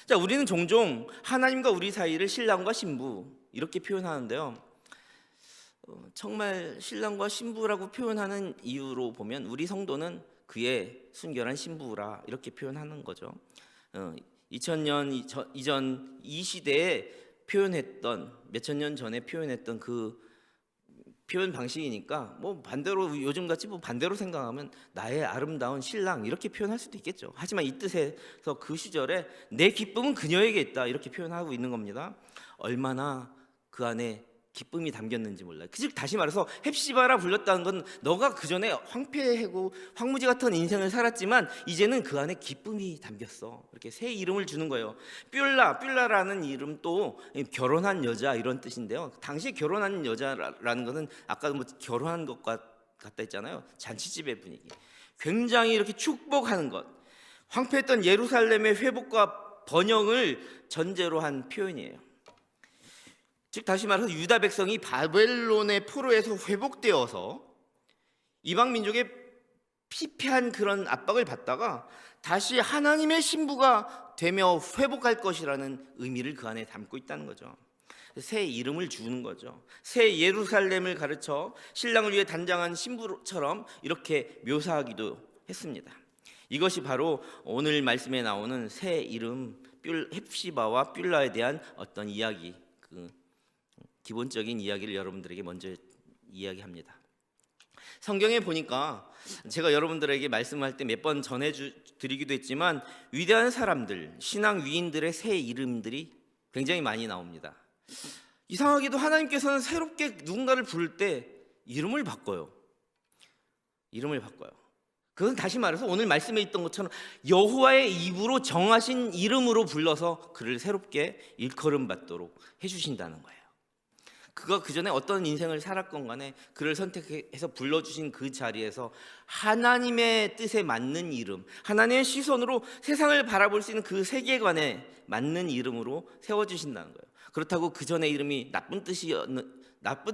자, 우리는 종종 하나님과 우리 사이를 신랑과 신부 이렇게 표현하는데요. 정말 신랑과 신부라고 표현하는 이유로 보면 우리 성도는 그의 순결한 신부라 이렇게 표현하는 거죠. 2000년 이전 이 시대에 표현했던 몇천 년 전에 표현했던 그 표현 방식이니까 뭐 반대로 요즘같이 뭐 반대로 생각하면 나의 아름다운 신랑 이렇게 표현할 수도 있겠죠. 하지만 이 뜻에서 그 시절에 내 기쁨은 그녀에게 있다 이렇게 표현하고 있는 겁니다. 얼마나 그 안에 기쁨이 담겼는지 몰라요. 즉 다시 말해서 헵시바라 불렸다는 건 너가 그전에 황폐하고 황무지 같은 인생을 살았지만 이제는 그 안에 기쁨이 담겼어. 이렇게 새 이름을 주는 거예요. 뷸라라는 이름 또 결혼한 여자 이런 뜻인데요. 당시 결혼한 여자라는 것은 아까 뭐 결혼한 것 같다 했잖아요. 잔치집의 분위기. 굉장히 이렇게 축복하는 것. 황폐했던 예루살렘의 회복과 번영을 전제로 한 표현이에요. 즉 다시 말해서 유다 백성이 바벨론의 포로에서 회복되어서 이방 민족의 피폐한 그런 압박을 받다가 다시 하나님의 신부가 되며 회복할 것이라는 의미를 그 안에 담고 있다는 거죠. 새 이름을 주는 거죠. 새 예루살렘을 가르쳐 신랑을 위해 단장한 신부처럼 이렇게 묘사하기도 했습니다. 이것이 바로 오늘 말씀에 나오는 새 이름 헵시바와 뷸라에 대한 어떤 이야기, 기본적인 이야기를 여러분들에게 먼저 이야기합니다. 성경에 보니까 제가 여러분들에게 말씀할 때 몇 번 전해드리기도 했지만 위대한 사람들, 신앙 위인들의 새 이름들이 굉장히 많이 나옵니다. 이상하게도 하나님께서는 새롭게 누군가를 부를 때 이름을 바꿔요. 그건 다시 말해서 오늘 말씀에 있던 것처럼 여호와의 입으로 정하신 이름으로 불러서 그를 새롭게 일컬음 받도록 해주신다는 거예요. 그가 그전에 어떤 인생을 살았건 간에 그를 선택해서 불러주신 그 자리에서 하나님의 뜻에 맞는 이름, 하나님의 시선으로 세상을 바라볼 수 있는 그 세계관에 맞는 이름으로 세워주신다는 거예요. 그렇다고 그전의 이름이 나쁜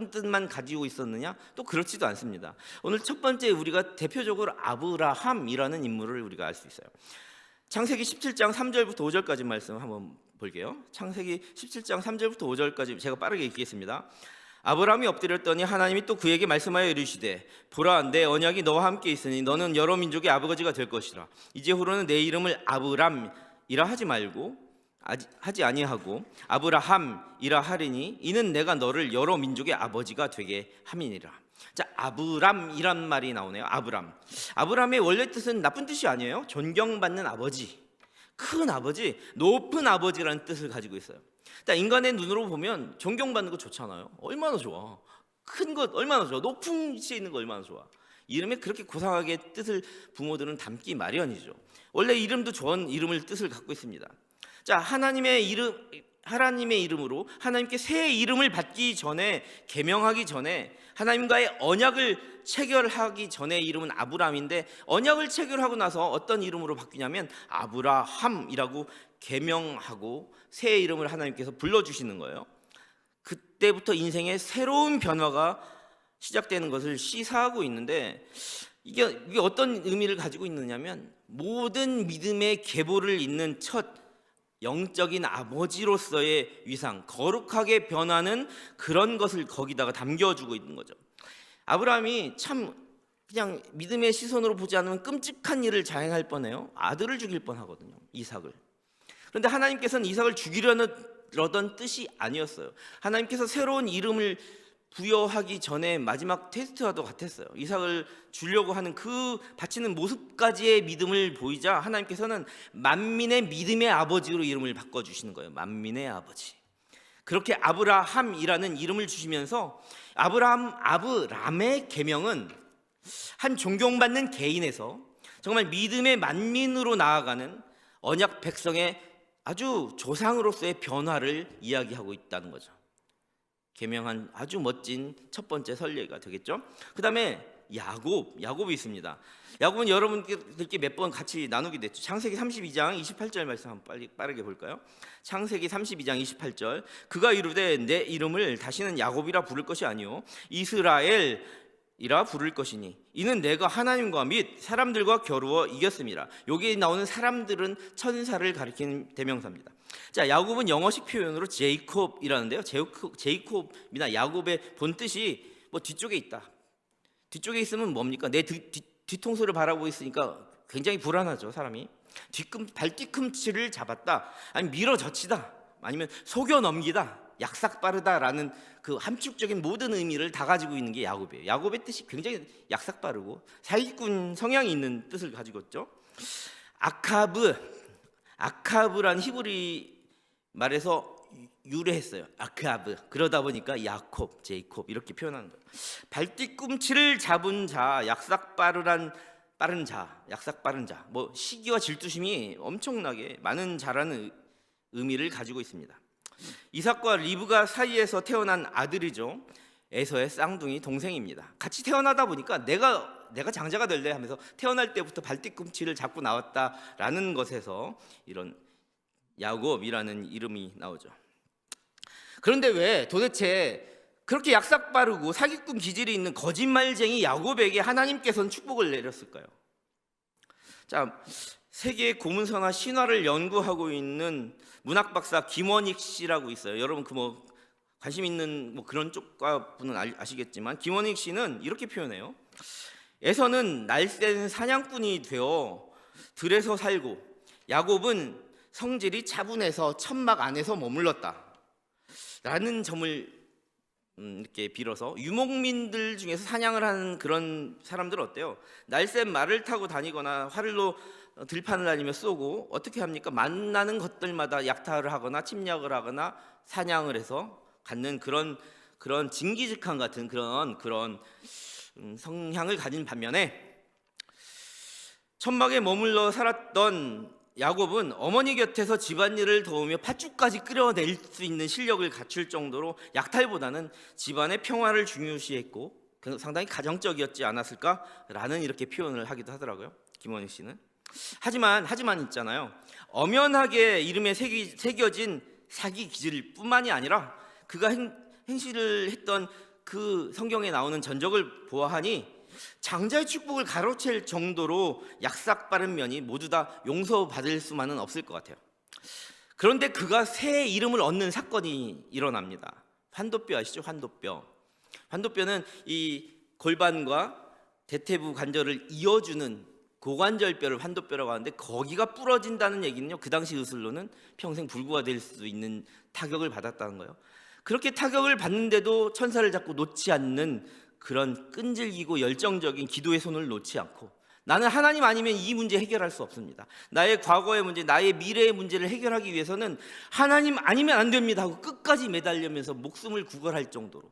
뜻만 가지고 있었느냐? 또 그렇지도 않습니다. 오늘 첫 번째 우리가 대표적으로 아브라함이라는 인물을 우리가 알 수 있어요. 창세기 17장 3절부터 5절까지 말씀 한번 볼게요. 창세기 17장 3절부터 5절까지 제가 빠르게 읽겠습니다. 아브라함이 엎드렸더니 하나님이 또 그에게 말씀하여 이르시되 보라 내 언약이 너와 함께 있으니 너는 여러 민족의 아버지가 될 것이라. 이제후로는 내 이름을 아브람이라 하지 아니하고 아브라함이라 하리니 이는 내가 너를 여러 민족의 아버지가 되게 함이니라. 자, 아브람이란 말이 나오네요. 아브람의 원래 뜻은 나쁜 뜻이 아니에요. 존경받는 아버지, 큰 아버지, 높은 아버지라는 뜻을 가지고 있어요. 자, 인간의 눈으로 보면 존경받는 거 좋잖아요. 얼마나 좋아. 큰 것 얼마나 좋아. 높은 위치에 있는 거 얼마나 좋아. 이름에 그렇게 고상하게 뜻을 부모들은 담기 마련이죠. 원래 이름도 좋은 이름을 뜻을 갖고 있습니다. 자, 하나님의 이름으로 하나님께 새 이름을 받기 전에, 계명하기 전에 하나님과의 언약을 체결하기 전에 이름은 아브람인데 언약을 체결하고 나서 어떤 이름으로 바뀌냐면 아브라함이라고 계명하고 새 이름을 하나님께서 불러주시는 거예요. 그때부터 인생의 새로운 변화가 시작되는 것을 시사하고 있는데 이게 어떤 의미를 가지고 있느냐면 모든 믿음의 계보를 잇는 첫 영적인 아버지로서의 위상, 거룩하게 변하는 그런 것을 거기다가 담겨주고 있는 거죠. 아브라함이 참 그냥 믿음의 시선으로 보지 않으면 끔찍한 일을 자행할 뻔해요. 아들을 죽일 뻔하거든요, 이삭을. 그런데 하나님께서는 이삭을 죽이려던 뜻이 아니었어요. 하나님께서 새로운 이름을 부여하기 전에 마지막 테스트와도 같았어요. 이삭을 주려고 하는 그 바치는 모습까지의 믿음을 보이자 하나님께서는 만민의 믿음의 아버지로 이름을 바꿔주시는 거예요. 만민의 아버지. 그렇게 아브라함이라는 이름을 주시면서 아브람의 계명은 한 존경받는 개인에서 정말 믿음의 만민으로 나아가는 언약 백성의 아주 조상으로서의 변화를 이야기하고 있다는 거죠. 계명한 아주 멋진 첫 번째 선례가 되겠죠. 그 다음에 야곱이 있습니다. 야곱은 여러분들께 몇 번 같이 나누게 됐죠. 창세기 32장 28절 말씀 한번 빠르게 볼까요? 창세기 32장 28절. 그가 이르되 내 이름을 다시는 야곱이라 부를 것이 아니요 이스라엘이라 부를 것이니 이는 내가 하나님과 및 사람들과 겨루어 이겼음이라. 여기에 나오는 사람들은 천사를 가리키는 대명사입니다. 자, 야곱은 영어식 표현으로 제이콥이라는데요. 제이콥이나 야곱의 본뜻이 뭐 뒤쪽에 있다. 뒤쪽에 있으면 뭡니까? 내 뒤통수를 바라보고 있으니까 굉장히 불안하죠, 사람이. 발뒤꿈치를 잡았다, 아니면 밀어젖히다, 아니면 속여 넘기다, 약삭 빠르다라는 그 함축적인 모든 의미를 다 가지고 있는 게 야곱이에요. 야곱의 뜻이 굉장히 약삭 빠르고 사기꾼 성향이 있는 뜻을 가지고 있죠. 아카브라는 히브리 말에서 유래했어요. 아카브. 그러다 보니까 제이콥 이렇게 표현하는 거예요. 발뒤꿈치를 잡은 자, 약삭 빠른 자, 뭐 시기와 질투심이 엄청나게 많은 자라는 의미를 가지고 있습니다. 이삭과 리브가 사이에서 태어난 아들이죠. 에서의 쌍둥이 동생입니다. 같이 태어나다 보니까 내가 장자가 될래 하면서 태어날 때부터 발뒤꿈치를 잡고 나왔다라는 것에서 이런 야곱이라는 이름이 나오죠. 그런데 왜 도대체 그렇게 약삭 빠르고 사기꾼 기질이 있는 거짓말쟁이 야곱에게 하나님께서는 축복을 내렸을까요? 자, 세계의 고문서나 신화를 연구하고 있는 문학 박사 김원익 씨라고 있어요. 여러분 관심 있는 그런 쪽과 분은 아시겠지만 김원익 씨는 이렇게 표현해요. 에서는 날쌘 사냥꾼이 되어 들에서 살고 야곱은 성질이 차분해서 천막 안에서 머물렀다 라는 점을 이렇게 빌어서 유목민들 중에서 사냥을 하는 그런 사람들 어때요? 날쌘 말을 타고 다니거나 활로 들판을 다니며 쏘고 어떻게 합니까? 만나는 것들마다 약탈을 하거나 침략을 하거나 사냥을 해서 갖는 그런 징기즈칸 같은 그런 성향을 가진 반면에 천막에 머물러 살았던 야곱은 어머니 곁에서 집안일을 도우며 팥죽까지 끓여낼 수 있는 실력을 갖출 정도로 약탈보다는 집안의 평화를 중요시했고 상당히 가정적이었지 않았을까라는 이렇게 표현을 하기도 하더라고요, 김원익 씨는. 하지만 있잖아요. 엄연하게 이름에 새겨진 사기 기질뿐만이 아니라 그가 행실을 했던 그 성경에 나오는 전적을 보아하니 장자의 축복을 가로챌 정도로 약삭 빠른 면이 모두 다 용서받을 수만은 없을 것 같아요. 그런데 그가 새 이름을 얻는 사건이 일어납니다. 환도뼈 아시죠? 환도뼈는 이 골반과 대퇴부 관절을 이어주는 고관절뼈를 환도뼈라고 하는데 거기가 부러진다는 얘기는요, 그 당시 의술로는 평생 불구가 될 수 있는 타격을 받았다는 거예요. 그렇게 타격을 받는데도 천사를 잡고 놓지 않는 그런 끈질기고 열정적인 기도의 손을 놓지 않고, 나는 하나님 아니면 이 문제 해결할 수 없습니다, 나의 과거의 문제, 나의 미래의 문제를 해결하기 위해서는 하나님 아니면 안 됩니다 하고 끝까지 매달리면서 목숨을 구걸할 정도로,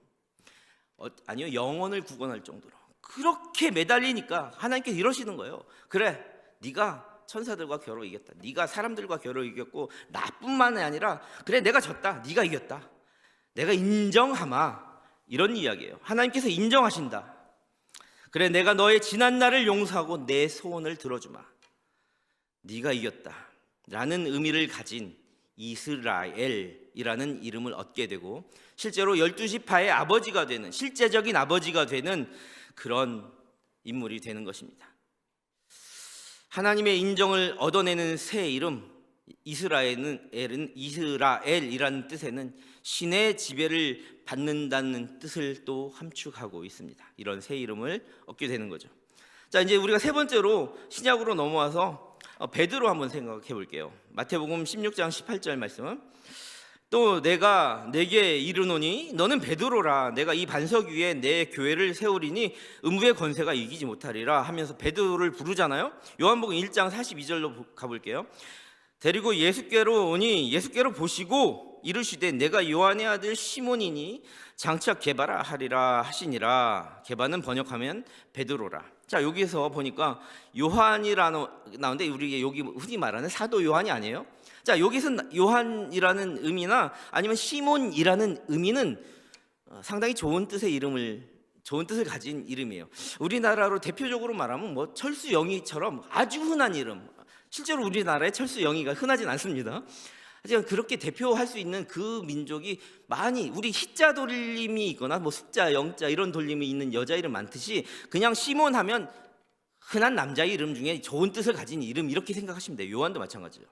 아니요 영혼을 구걸할 정도로 그렇게 매달리니까 하나님께서 이러시는 거예요. 그래, 네가 천사들과 겨루 이겼다, 네가 사람들과 겨루 이겼고 나뿐만이 아니라 그래 내가 졌다, 네가 이겼다, 내가 인정하마, 이런 이야기예요. 하나님께서 인정하신다. 그래, 내가 너의 지난 날을 용서하고 내 소원을 들어주마, 네가 이겼다 라는 의미를 가진 이스라엘이라는 이름을 얻게 되고 실제로 12지파의 아버지가 되는, 실제적인 아버지가 되는 그런 인물이 되는 것입니다. 하나님의 인정을 얻어내는 새 이름 이스라엘이라는 뜻에는 신의 지배를 받는다는 뜻을 또 함축하고 있습니다. 이런 새 이름을 얻게 되는 거죠. 자, 이제 우리가 세 번째로 신약으로 넘어와서 베드로 한번 생각해 볼게요. 마태복음 16장 18절 말씀. 또 내가 내게 이르노니 너는 베드로라. 내가 이 반석 위에 내 교회를 세우리니 음부의 권세가 이기지 못하리라 하면서 베드로를 부르잖아요. 요한복음 1장 42절로 가볼게요. 데리고 예수께로 오니 예수께로 보시고 이르시되 내가 요한의 아들 시몬이니 장차 게바라 하리라 하시니라. 게바는 번역하면 베드로라. 자, 여기서 보니까 요한이라는 나오는데 우리 여기 흔히 말하는 사도 요한이 아니에요. 자, 여기서 요한이라는 의미나 아니면 시몬이라는 의미는 상당히 좋은 뜻의 좋은 뜻을 가진 이름이에요. 우리나라로 대표적으로 말하면 뭐 철수영희처럼 아주 흔한 이름. 실제로 우리나라에 철수영희가 흔하진 않습니다. 하지만 그렇게 대표할 수 있는 그 민족이 많이, 우리 희자 돌림이 있거나 뭐 숫자, 영자 이런 돌림이 있는 여자 이름 많듯이 그냥 시몬 하면 흔한 남자 이름 중에 좋은 뜻을 가진 이름 이렇게 생각하시면 돼요. 요한도 마찬가지예요.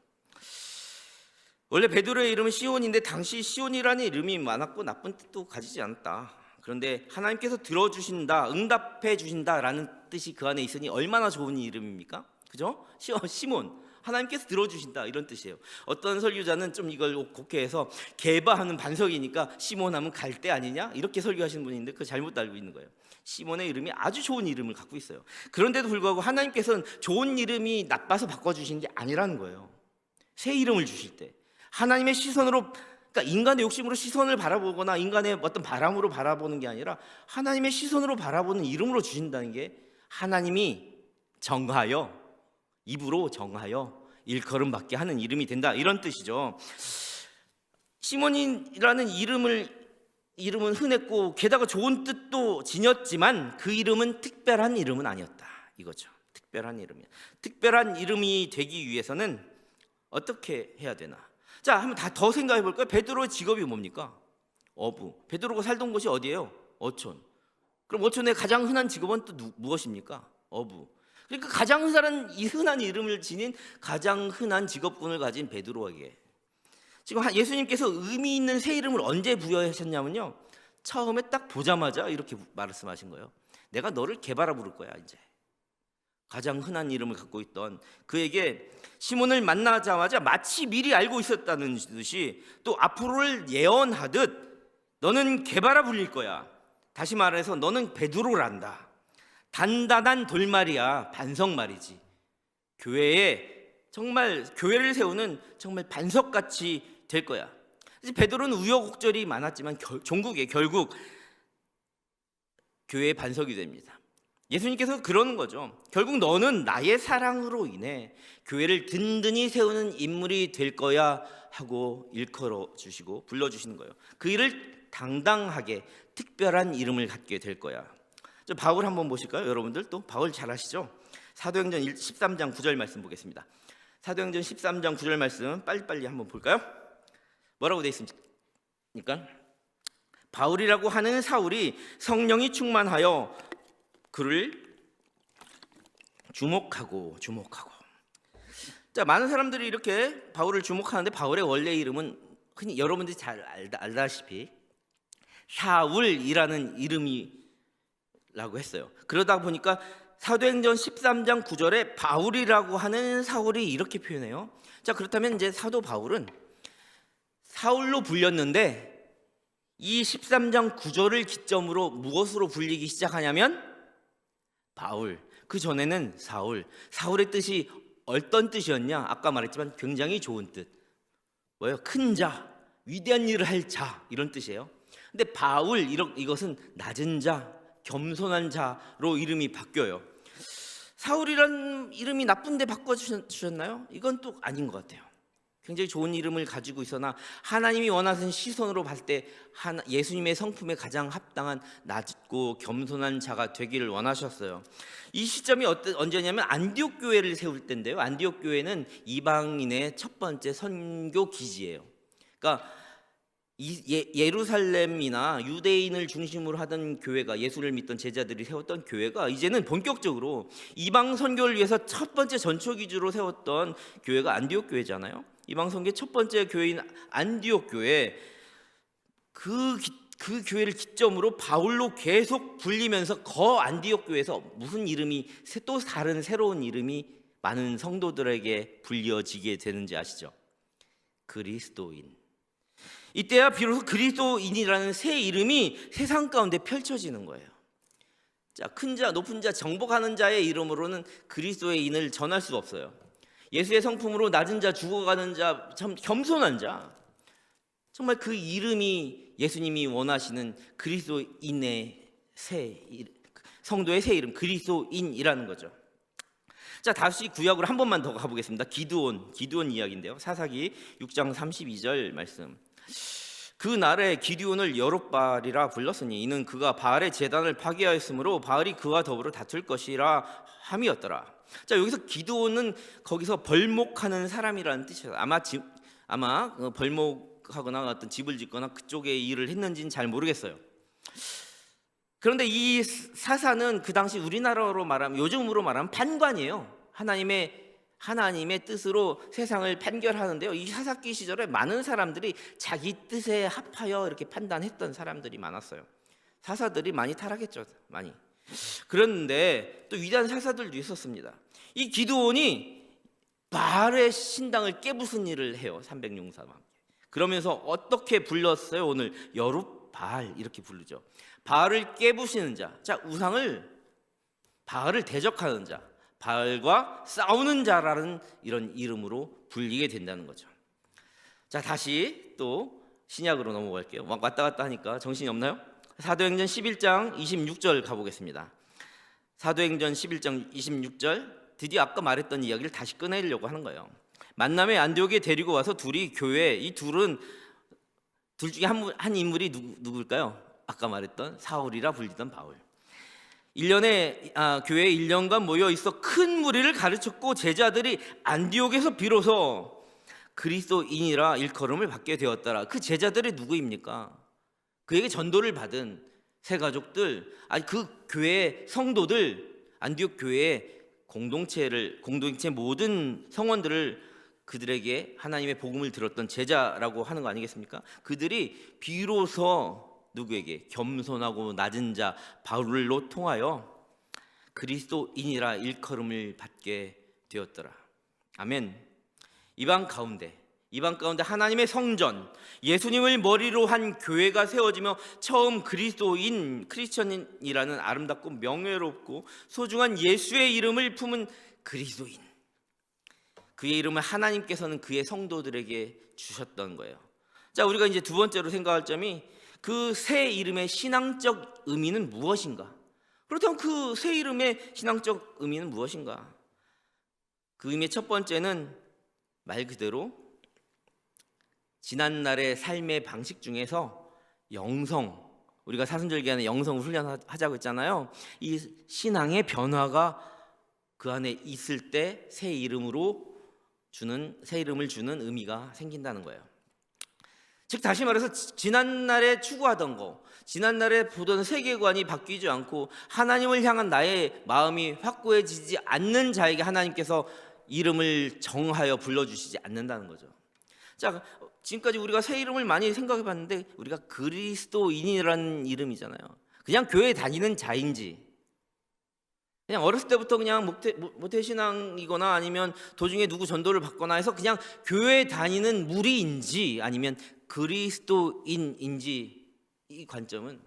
원래 베드로의 이름은 시온인데 당시 시온이라는 이름이 많았고 나쁜 뜻도 가지지 않았다. 그런데 하나님께서 들어주신다, 응답해 주신다라는 뜻이 그 안에 있으니 얼마나 좋은 이름입니까? 그죠? 시몬, 하나님께서 들어주신다 이런 뜻이에요. 어떤 설교자는 좀 이걸 곡해해서 게바하는 반석이니까 시몬하면 갈대 아니냐 이렇게 설교하시는 분이 있는데 그거 잘못 알고 있는 거예요. 시몬의 이름이 아주 좋은 이름을 갖고 있어요. 그런데도 불구하고 하나님께서는 좋은 이름이 나빠서 바꿔주신 게 아니라는 거예요. 새 이름을 주실 때 하나님의 시선으로, 그러니까 인간의 욕심으로 시선을 바라보거나 인간의 어떤 바람으로 바라보는 게 아니라 하나님의 시선으로 바라보는 이름으로 주신다는 게 하나님이 정하여, 입으로 정하여 일컬음 받게 하는 이름이 된다 이런 뜻이죠. 시몬이라는 이름은 흔했고 게다가 좋은 뜻도 지녔지만 그 이름은 특별한 이름은 아니었다 이거죠. 특별한 이름이야. 특별한 이름이 되기 위해서는 어떻게 해야 되나? 자, 한번 더 생각해 볼까요? 베드로의 직업이 뭡니까? 어부. 베드로가 살던 곳이 어디예요? 어촌. 그럼 어촌의 가장 흔한 직업은 또 무엇입니까? 어부. 그러니까 가장 흔한 이름을 지닌 가장 흔한 직업군을 가진 베드로에게 지금 예수님께서 의미 있는 새 이름을 언제 부여하셨냐면요, 처음에 딱 보자마자 이렇게 말씀하신 거예요. 내가 너를 게바라 부를 거야. 이제 가장 흔한 이름을 갖고 있던 그에게 시몬을 만나자마자 마치 미리 알고 있었다는 듯이 또 앞으로를 예언하듯 너는 게바라 불릴 거야. 다시 말해서 너는 베드로란다. 단단한 돌말이야. 반석 말이지. 교회를 세우는 정말 반석같이 될 거야. 베드로는 우여곡절이 많았지만 종국에 결국 교회의 반석이 됩니다. 예수님께서 그러는 거죠. 결국 너는 나의 사랑으로 인해 교회를 든든히 세우는 인물이 될 거야 하고 일컬어 주시고 불러주시는 거예요. 그 일을 당당하게 특별한 이름을 갖게 될 거야. 바울 한번 보실까요? 여러분들 또 바울 잘 아시죠? 사도행전 13장 9절 말씀 보겠습니다. 사도행전 13장 9절 말씀 빨리빨리 한번 볼까요? 뭐라고 되어 있습니까? 바울이라고 하는 사울이 성령이 충만하여 그를 주목하고. 자, 많은 사람들이 이렇게 바울을 주목하는데 바울의 원래 이름은 흔히 여러분들이 잘 알다시피 사울이라는 이름이라고 했어요. 그러다 보니까 사도행전 13장 9절에 바울이라고 하는 사울이 이렇게 표현해요. 자, 그렇다면 이제 사도 바울은 사울로 불렸는데 이 13장 9절을 기점으로 무엇으로 불리기 시작하냐면 바울. 그 전에는 사울. 사울의 뜻이 어떤 뜻이었냐? 아까 말했지만 굉장히 좋은 뜻. 뭐예요? 큰 자, 위대한 일을 할 자 이런 뜻이에요. 근데 바울 이것은 낮은 자, 겸손한 자로 이름이 바뀌어요. 사울이란 이름이 나쁜데 바꿔주셨나요? 이건 또 아닌 것 같아요. 굉장히 좋은 이름을 가지고 있으나 하나님이 원하시는 시선으로 봤을 때 예수님의 성품에 가장 합당한 낮고 겸손한 자가 되기를 원하셨어요. 이 시점이 언제냐면 안디옥 교회를 세울 때인데요. 안디옥 교회는 이방인의 첫 번째 선교 기지예요. 그러니까 예루살렘이나 유대인을 중심으로 하던 교회가, 예수를 믿던 제자들이 세웠던 교회가 이제는 본격적으로 이방 선교를 위해서 첫 번째 전초 기주로 세웠던 교회가 안디옥 교회잖아요. 이방 선교의 첫 번째 교회인 안디옥 교회, 그 교회를 기점으로 바울로 계속 불리면서 안디옥 교회에서 무슨 이름이 또 다른 새로운 이름이 많은 성도들에게 불려지게 되는지 아시죠? 그리스도인. 이때야 비로소 그리스도인이라는 새 이름이 세상 가운데 펼쳐지는 거예요. 자, 큰 자, 높은 자, 정복하는 자의 이름으로는 그리스도의 인을 전할 수 없어요. 예수의 성품으로 낮은 자, 죽어가는 자, 참 겸손한 자, 정말 그 이름이 예수님이 원하시는 그리스도인의 성도의 새 이름, 그리스도인이라는 거죠. 자, 다시 구약으로 한 번만 더 가보겠습니다. 기드온 이야기인데요. 사사기 6장 32절 말씀. 그 날에 기드온을 여룹발이라 불렀으니 이는 그가 바알의 제단을 파괴하였으므로 바알이 그와 더불어 다툴 것이라 함이었더라. 자, 여기서 기드온은 거기서 벌목하는 사람이라는 뜻이에요. 아마 벌목하거나 어떤 집을 짓거나 그쪽의 일을 했는지는 잘 모르겠어요. 그런데 이 사사는 그 당시 우리나라로 말하면, 요즘으로 말하면 판관이에요. 하나님의 뜻으로 세상을 판결하는데요. 이 사사기 시절에 많은 사람들이 자기 뜻에 합하여 이렇게 판단했던 사람들이 많았어요. 사사들이 많이 타락했죠, 많이. 그런데 또 위대한 사사들도 있었습니다. 이 기드온이 바알의 신당을 깨부순 일을 해요. 300용사와 함께. 그러면서 어떻게 불렀어요? 오늘 여룹바알 이렇게 부르죠. 바알을 깨부시는 자, 바알을 대적하는 자, 바알과 싸우는 자라는 이런 이름으로 불리게 된다는 거죠. 자, 다시 또 신약으로 넘어갈게요. 왔다 갔다 하니까 정신이 없나요? 사도행전 11장 26절 가보겠습니다. 사도행전 11장 26절, 드디어 아까 말했던 이야기를 다시 꺼내려고 하는 거예요. 만남의 안디옥에 데리고 와서 둘이 교회, 이 둘 중에 한 인물이 누굴까요? 아까 말했던 사울이라 불리던 바울. 교회에 1년간 모여 있어 큰 무리를 가르쳤고 제자들이 안디옥에서 비로소 그리스도인이라 일컬음을 받게 되었더라. 그 제자들이 누구입니까? 그에게 전도를 받은 새 가족들, 그 교회 성도들, 안디옥 교회의 공동체 모든 성원들을 그들에게 하나님의 복음을 들었던 제자라고 하는 거 아니겠습니까? 그들이 비로소 누구에게? 겸손하고 낮은 자 바울로 통하여 그리스도인이라 일컬음을 받게 되었더라. 아멘. 이방 가운데 하나님의 성전, 예수님을 머리로 한 교회가 세워지며 처음 크리스천이라는 아름답고 명예롭고 소중한 예수의 이름을 품은 그리스도인, 그의 이름을 하나님께서는 그의 성도들에게 주셨던 거예요. 자, 우리가 이제 두 번째로 생각할 점이 그 새 이름의 신앙적 의미는 무엇인가? 그렇다면 그 새 이름의 신앙적 의미는 무엇인가? 그 의미의 첫 번째는 말 그대로 지난날의 삶의 방식 중에서 영성, 우리가 사순절 기간에 영성 훈련하자고 했잖아요. 이 신앙의 변화가 그 안에 있을 때 새 이름을 주는 의미가 생긴다는 거예요. 즉 다시 말해서 지난날에 추구하던 거, 지난날에 보던 세계관이 바뀌지 않고 하나님을 향한 나의 마음이 확고해지지 않는 자에게 하나님께서 이름을 정하여 불러주시지 않는다는 거죠. 자, 지금까지 우리가 새 이름을 많이 생각해 봤는데 우리가 그리스도인이라는 이름이잖아요. 그냥 교회 다니는 자인지, 그냥 어렸을 때부터 그냥 모태신앙이거나 아니면 도중에 누구 전도를 받거나 해서 그냥 교회 다니는 무리인지 아니면 그리스도인인지, 이 관점은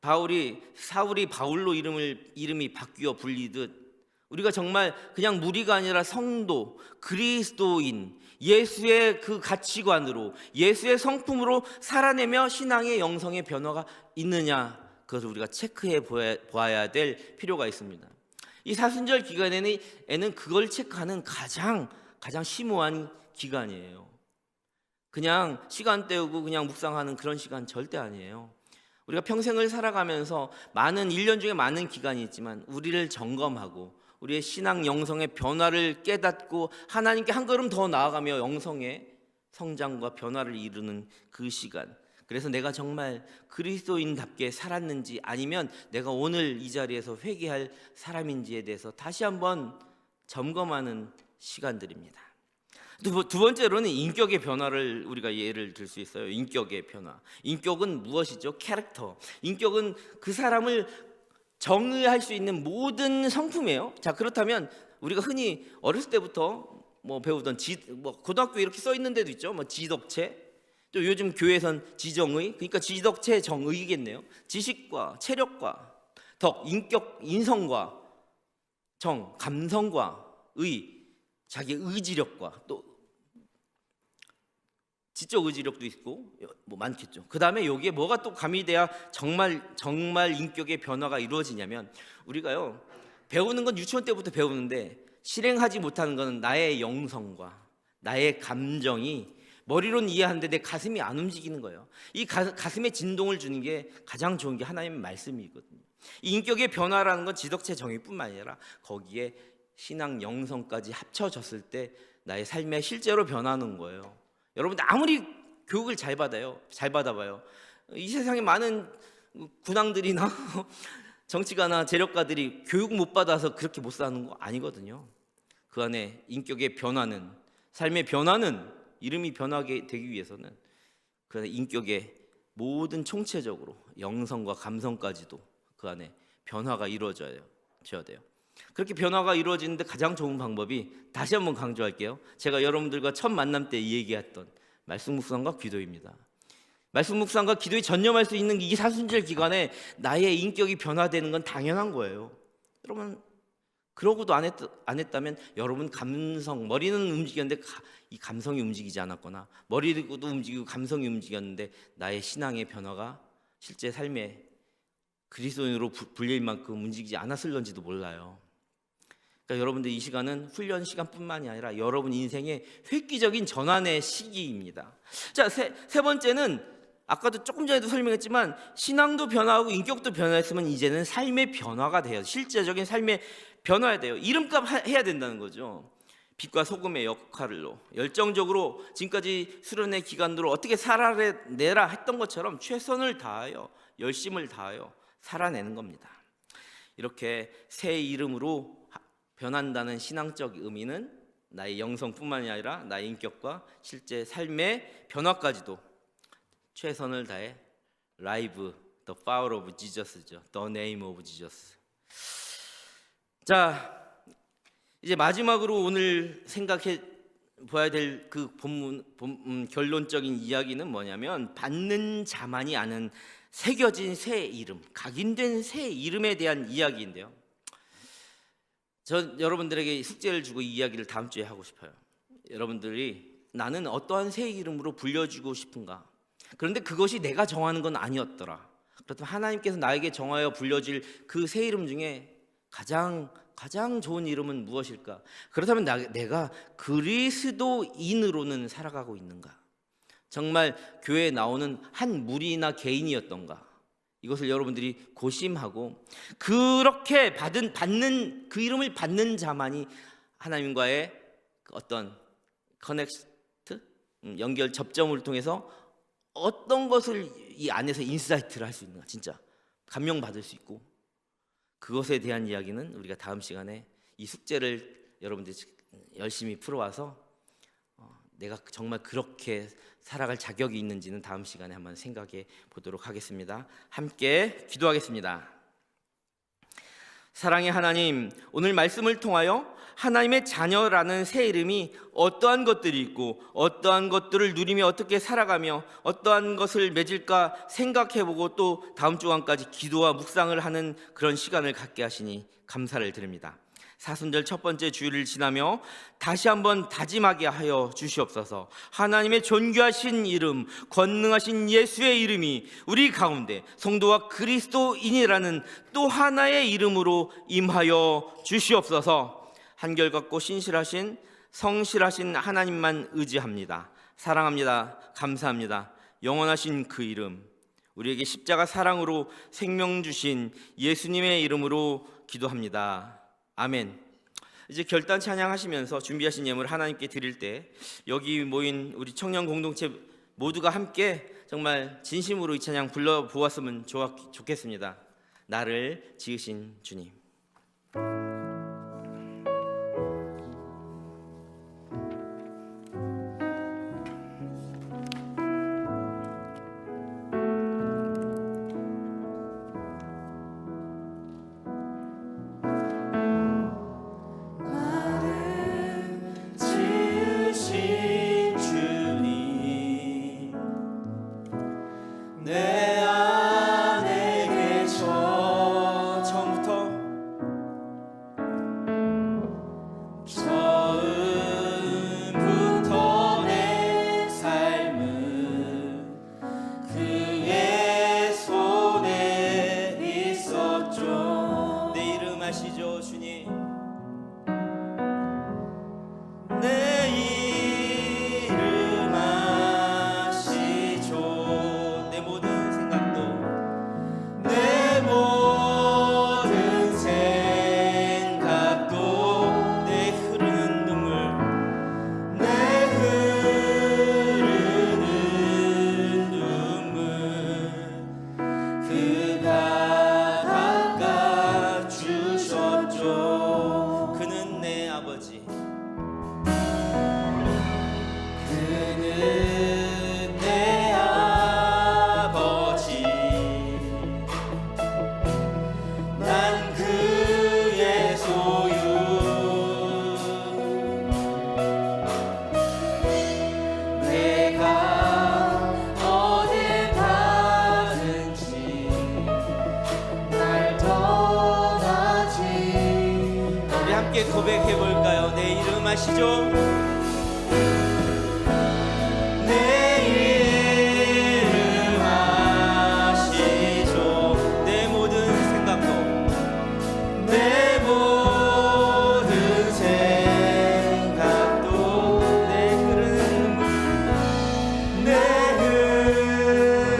사울이 바울로 이름이 바뀌어 불리듯 우리가 정말 그냥 무리가 아니라 성도, 그리스도인, 예수의 그 가치관으로, 예수의 성품으로 살아내며 신앙의 영성의 변화가 있느냐, 그것을 우리가 체크해 보아야 될 필요가 있습니다. 이 사순절 기간에는 그걸 체크하는 가장 심오한 기간이에요. 그냥 시간 때우고 그냥 묵상하는 그런 시간 절대 아니에요. 우리가 평생을 살아가면서 1년 중에 많은 기간이 있지만 우리를 점검하고 우리의 신앙 영성의 변화를 깨닫고 하나님께 한 걸음 더 나아가며 영성의 성장과 변화를 이루는 그 시간, 그래서 내가 정말 그리스도인답게 살았는지 아니면 내가 오늘 이 자리에서 회개할 사람인지에 대해서 다시 한번 점검하는 시간들입니다. 두 번째로는 인격의 변화를 우리가 예를 들 수 있어요. 인격의 변화. 인격은 무엇이죠? 캐릭터. 인격은 그 사람을 정의할 수 있는 모든 성품이에요. 자, 그렇다면 우리가 흔히 어렸을 때부터 뭐 배우던 고등학교에 이렇게 써 있는 데도 있죠. 뭐 지덕체, 또 요즘 교회에선 지정의, 그러니까 지덕체 정의겠네요. 지식과 체력과 덕, 인격, 인성과 정, 감성과 의, 자기 의지력과 또 지적 의지력도 있고 뭐 많겠죠. 그 다음에 여기에 뭐가 또 가미돼야 정말 인격의 변화가 이루어지냐면, 우리가요 배우는 건 유치원 때부터 배우는데 실행하지 못하는 것은 나의 영성과 나의 감정이 머리로는 이해하는데 내 가슴이 안 움직이는 거예요. 이 가슴에 진동을 주는 게 가장 좋은 게 하나님의 말씀이거든요. 이 인격의 변화라는 건 지덕체 정의뿐만 아니라 거기에 신앙 영성까지 합쳐졌을 때 나의 삶에 실제로 변하는 거예요. 여러분들 아무리 교육을 잘 받아봐요. 이 세상에 많은 군왕들이나 정치가나 재력가들이 교육 못 받아서 그렇게 못 사는 거 아니거든요. 그 안에 인격의 변화는, 삶의 변화는, 이름이 변하게 되기 위해서는 그 안에 인격의 모든 총체적으로 영성과 감성까지도 그 안에 변화가 이루어져야 돼요. 그렇게 변화가 이루어지는데 가장 좋은 방법이, 다시 한번 강조할게요. 제가 여러분들과 첫 만남 때 이 얘기했던 말씀 묵상과 기도입니다. 말씀 묵상과 기도에 전념할 수 있는 이 사순절 기간에 나의 인격이 변화되는 건 당연한 거예요. 여러분 그러고도 안 했다면 여러분 감성, 머리는 움직였는데 이 감성이 움직이지 않았거나, 머리도 움직이고 감성이 움직였는데 나의 신앙의 변화가 실제 삶에 그리스도인으로 불릴 만큼 움직이지 않았을런지도 몰라요. 그러니까 여러분들 이 시간은 훈련 시간뿐만이 아니라 여러분 인생의 획기적인 전환의 시기입니다. 자, 세 번째는 아까도 조금 전에도 설명했지만 신앙도 변화하고 인격도 변화했으면 이제는 삶의 변화가 돼요. 실제적인 삶의 변화해야 돼요. 이름값 해야 된다는 거죠. 빛과 소금의 역할로 열정적으로 지금까지 수련의 기간으로 어떻게 살아내라 했던 것처럼 최선을 다하여 열심을 다하여 살아내는 겁니다. 이렇게 새 이름으로 변한다는 신앙적 의미는 나의 영성뿐만이 아니라 나의 인격과 실제 삶의 변화까지도 최선을 다해 Live the power of Jesus죠. The name of Jesus. 자, 이제 마지막으로 오늘 생각해 봐야 될 그 본문 결론적인 이야기는 뭐냐면, 받는 자만이 아는 새겨진 새 이름, 각인된 새 이름에 대한 이야기인데요. 저 여러분들에게 숙제를 주고 이 이야기를 다음 주에 하고 싶어요. 여러분들이 나는 어떠한 새 이름으로 불려주고 싶은가? 그런데 그것이 내가 정하는 건 아니었더라. 그렇다면 하나님께서 나에게 정하여 불려질 그 새 이름 중에 가장 좋은 이름은 무엇일까? 그렇다면 내가 그리스도인으로는 살아가고 있는가? 정말 교회에 나오는 한 무리나 개인이었던가? 이것을 여러분들이 고심하고, 그렇게 받는 그 이름을 받는 자만이 하나님과의 어떤 커넥트, 연결 접점을 통해서 어떤 것을 이 안에서 인사이트를 할 수 있는가, 진짜 감명받을 수 있고, 그것에 대한 이야기는 우리가 다음 시간에 이 숙제를 여러분들이 열심히 풀어와서 내가 정말 그렇게 살아갈 자격이 있는지는 다음 시간에 한번 생각해 보도록 하겠습니다. 함께 기도하겠습니다. 사랑의 하나님, 오늘 말씀을 통하여 하나님의 자녀라는 새 이름이 어떠한 것들이 있고 어떠한 것들을 누리며 어떻게 살아가며 어떠한 것을 맺을까 생각해보고 또 다음 주간까지 기도와 묵상을 하는 그런 시간을 갖게 하시니 감사를 드립니다. 사순절 첫 번째 주일을 지나며 다시 한번 다짐하게 하여 주시옵소서. 하나님의 존귀하신 이름, 권능하신 예수의 이름이 우리 가운데 성도와 그리스도인이라는 또 하나의 이름으로 임하여 주시옵소서. 한결같고 신실하신 성실하신 하나님만 의지합니다. 사랑합니다. 감사합니다. 영원하신 그 이름, 우리에게 십자가 사랑으로 생명 주신 예수님의 이름으로 기도합니다. 아멘. 이제 결단 찬양하시면서 준비하신 예물 하나님께 드릴 때 여기 모인 우리 청년 공동체 모두가 함께 정말 진심으로 이 찬양 불러보았으면 좋겠습니다. 나를 지으신 주님. 이름하시죠 주님. 내 이름 아시죠. 내 모든 생각도 내 모든 생각도 내 흐르는 눈물 내 흐르는 눈물 그가 닦아 주셨죠. 그는 내 아버지 그는 내 아버지 난 그의 소유 내가 어딜 가는지 날 떠나지 우리 함께 고백해 볼까요? 내 이름 아시죠? 내 이름 아시죠? 내 모든 생각도 내 모든 생각도 내 흐르는 눈물 내 흐르는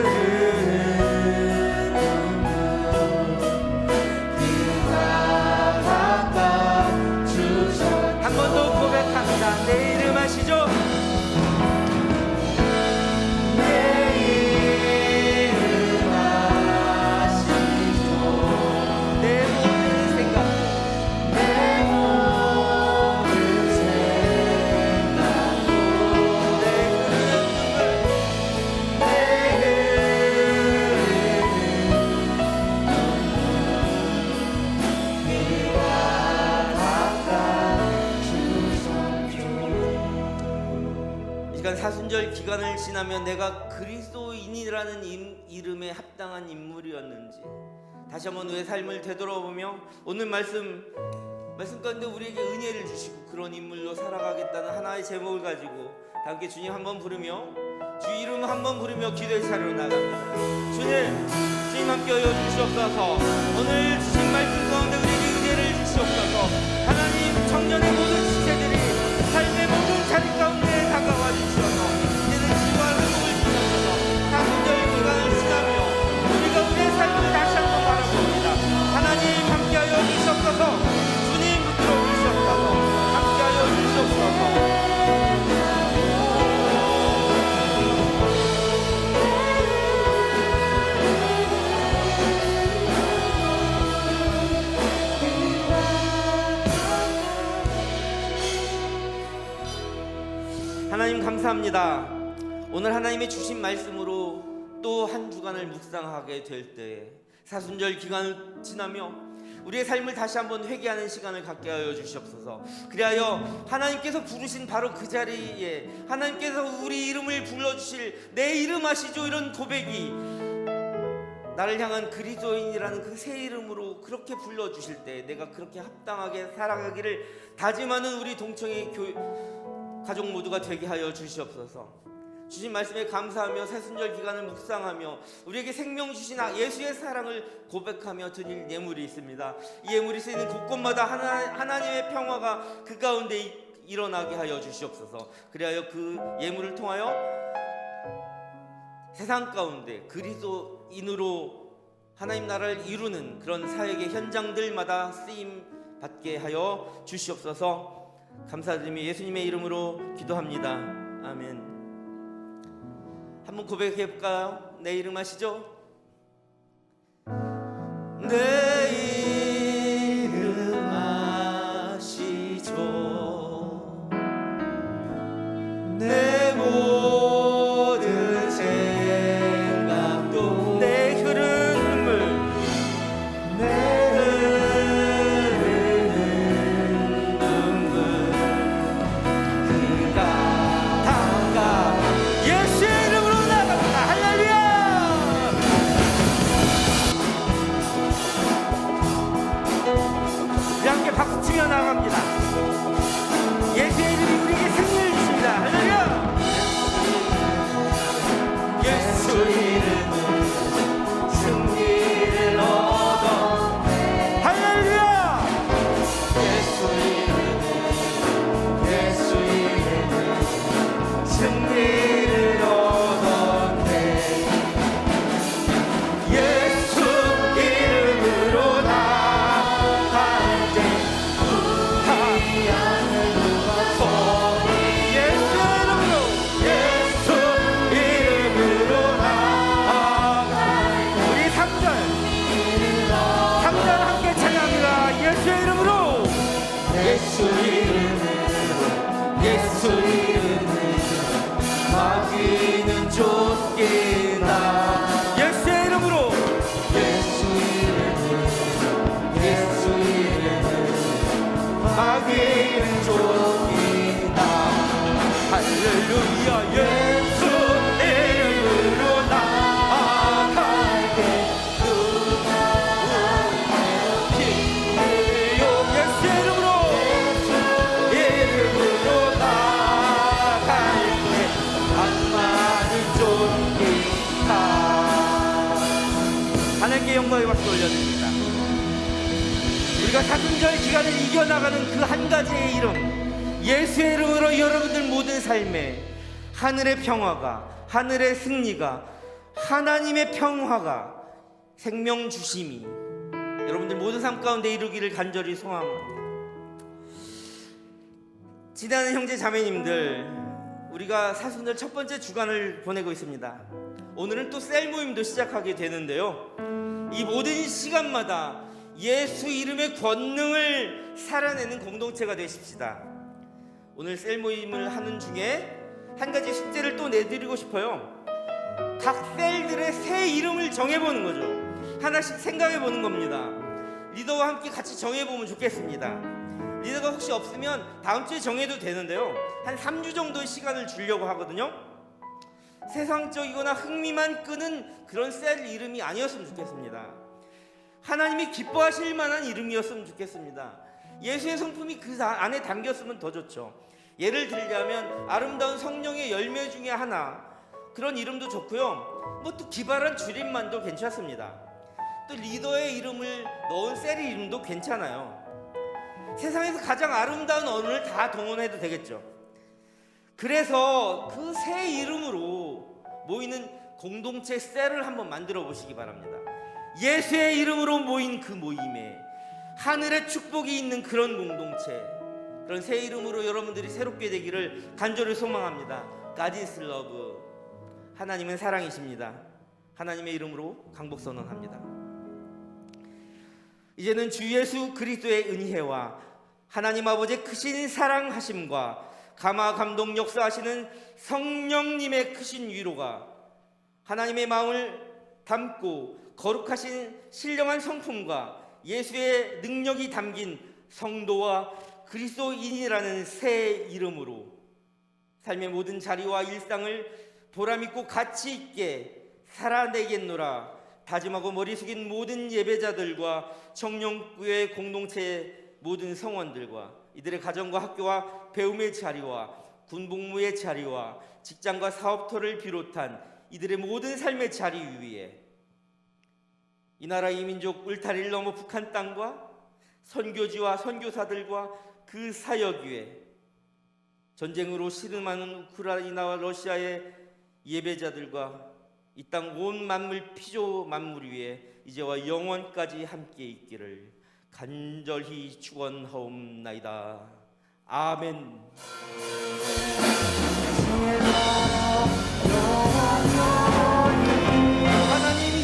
그가 닦아 주셨죠. 한 번 더 고백합니다. 내 이름 아시죠? 내 이름 아시죠. 내 모든 생각도 내 모든 생각도 내 흐르는 눈물 내 이 시간 사순절 기간을 지나면 내가 그리스도인이라는 이름에 합당한 인물이었는지 다시 한번 우리의 삶을 되돌아보며 오늘 말씀 가운데 우리에게 은혜를 주시고 그런 인물로 살아가겠다는 하나의 제목을 가지고 다 함께 주님 한번 부르며 주 이름 한번 부르며 기도의 자리로 나갑니다. 주님 함께 하여 주시옵소서. 오늘 주신 말씀 가운데 우리에게 은혜를 주시옵소서. 하나님 청년의 모든 지체들이 삶의 모든 자리 가운데 다가와 주셔서 이제는 지와 회복을 주셔서 사순절 기간을 지나며 우리가 우리의 삶을 다시 한번 바라봅니다. 하나님 함께하여 주시옵소서. 주님 붙들어 주시옵소서. 함께하여 주시옵소서. 하나님 감사합니다. 오늘 하나님의 주신 말씀으로 또 한 주간을 묵상하게 될 때에 사순절 기간을 지나며 우리의 삶을 다시 한번 회개하는 시간을 갖게 하여 주시옵소서. 그리하여 하나님께서 부르신 바로 그 자리에 하나님께서 우리 이름을 불러주실 내 이름 아시죠? 이런 고백이 나를 향한 그리스도인이라는 그 새 이름으로 그렇게 불러주실 때 내가 그렇게 합당하게 살아가기를 다짐하는 우리 동청의 가족 모두가 되게 하여 주시옵소서. 주신 말씀에 감사하며 사순절 기간을 묵상하며 우리에게 생명 주신 예수의 사랑을 고백하며 드릴 예물이 있습니다. 이 예물이 쓰이는 곳곳마다 하나님의 평화가 그 가운데 일어나게 하여 주시옵소서. 그리하여 그 예물을 통하여 세상 가운데 그리스도인으로 하나님 나라를 이루는 그런 사역의 현장들마다 쓰임 받게 하여 주시옵소서. 감사드리며 예수님의 이름으로 기도합니다. 아멘. 한번 고백해 볼까요? 내 이름 아시죠? 내 이름 아시죠? 내 모든 생각도 내 흐르는 눈물 내 흐르는 눈물 그가 닦아 예수의 이름으로 나갑니다. 할렐루야. 예수 이름으로 마귀는 쫓기다. 예수의 이름으로 예수 이름으로 예수 이름으로 마귀는 쫓기다. 할렐루야 예수 이름으로 나아갈게. 예수의 이름으로 나아갈게. 악마는 쫓기다. 하나님께 영광의 박수 올려드립니다. 우리가 사순절 기간을 이겨나가는 그 한 가지의 이름, 예수의 이름으로 여러분들 모든 삶에 하늘의 평화가, 하늘의 승리가, 하나님의 평화가, 생명 주심이 여러분들 모든 삶 가운데 이루기를 간절히 소망합니다. 지나는 형제 자매님들, 우리가 사순절 첫 번째 주간을 보내고 있습니다. 오늘은 또 셀 모임도 시작하게 되는데요, 이 모든 시간마다 예수 이름의 권능을 살아내는 공동체가 되십시다. 오늘 셀 모임을 하는 중에 한 가지 숙제를 또 내드리고 싶어요. 각 셀들의 새 이름을 정해보는 거죠. 하나씩 생각해보는 겁니다. 리더와 함께 같이 정해보면 좋겠습니다. 리더가 혹시 없으면 다음 주에 정해도 되는데요, 한 3주 정도의 시간을 주려고 하거든요. 세상적이거나 흥미만 끄는 그런 셀 이름이 아니었으면 좋겠습니다. 하나님이 기뻐하실 만한 이름이었으면 좋겠습니다. 예수의 성품이 그 안에 담겼으면 더 좋죠. 예를 들자면 아름다운 성령의 열매 중에 하나, 그런 이름도 좋고요, 뭐 또 기발한 줄임말도 괜찮습니다. 또 리더의 이름을 넣은 셀 이름도 괜찮아요. 세상에서 가장 아름다운 언어를 다 동원해도 되겠죠. 그래서 그 새 이름으로 모이는 공동체 셀을 한번 만들어 보시기 바랍니다. 예수의 이름으로 모인 그 모임에 하늘의 축복이 있는 그런 공동체, 그런 새 이름으로 여러분들이 새롭게 되기를 간절히 소망합니다. God is love. 하나님은 사랑이십니다. 하나님의 이름으로 강복 선언합니다. 이제는 주 예수 그리스도의 은혜와 하나님 아버지의 크신 사랑하심과 감화 감동 역사하시는 성령님의 크신 위로가 하나님의 마음을 담고 거룩하신 신령한 성품과 예수의 능력이 담긴 성도와 그리스도인이라는 새 이름으로 삶의 모든 자리와 일상을 보람있고 가치 있게 살아내겠노라 다짐하고 머리 숙인 모든 예배자들과 청년교회 공동체 모든 성원들과 이들의 가정과 학교와 배움의 자리와 군복무의 자리와 직장과 사업터를 비롯한 이들의 모든 삶의 자리 위에 이 나라 이 민족 울타리를 넘어 북한 땅과 선교지와 선교사들과 그 사역 위에 전쟁으로 시름하는 우크라이나와 러시아의 예배자들과 이 땅 온 만물 피조 만물 위에 이제와 영원까지 함께 있기를 간절히 축원하옵나이다. 아멘. 하나님이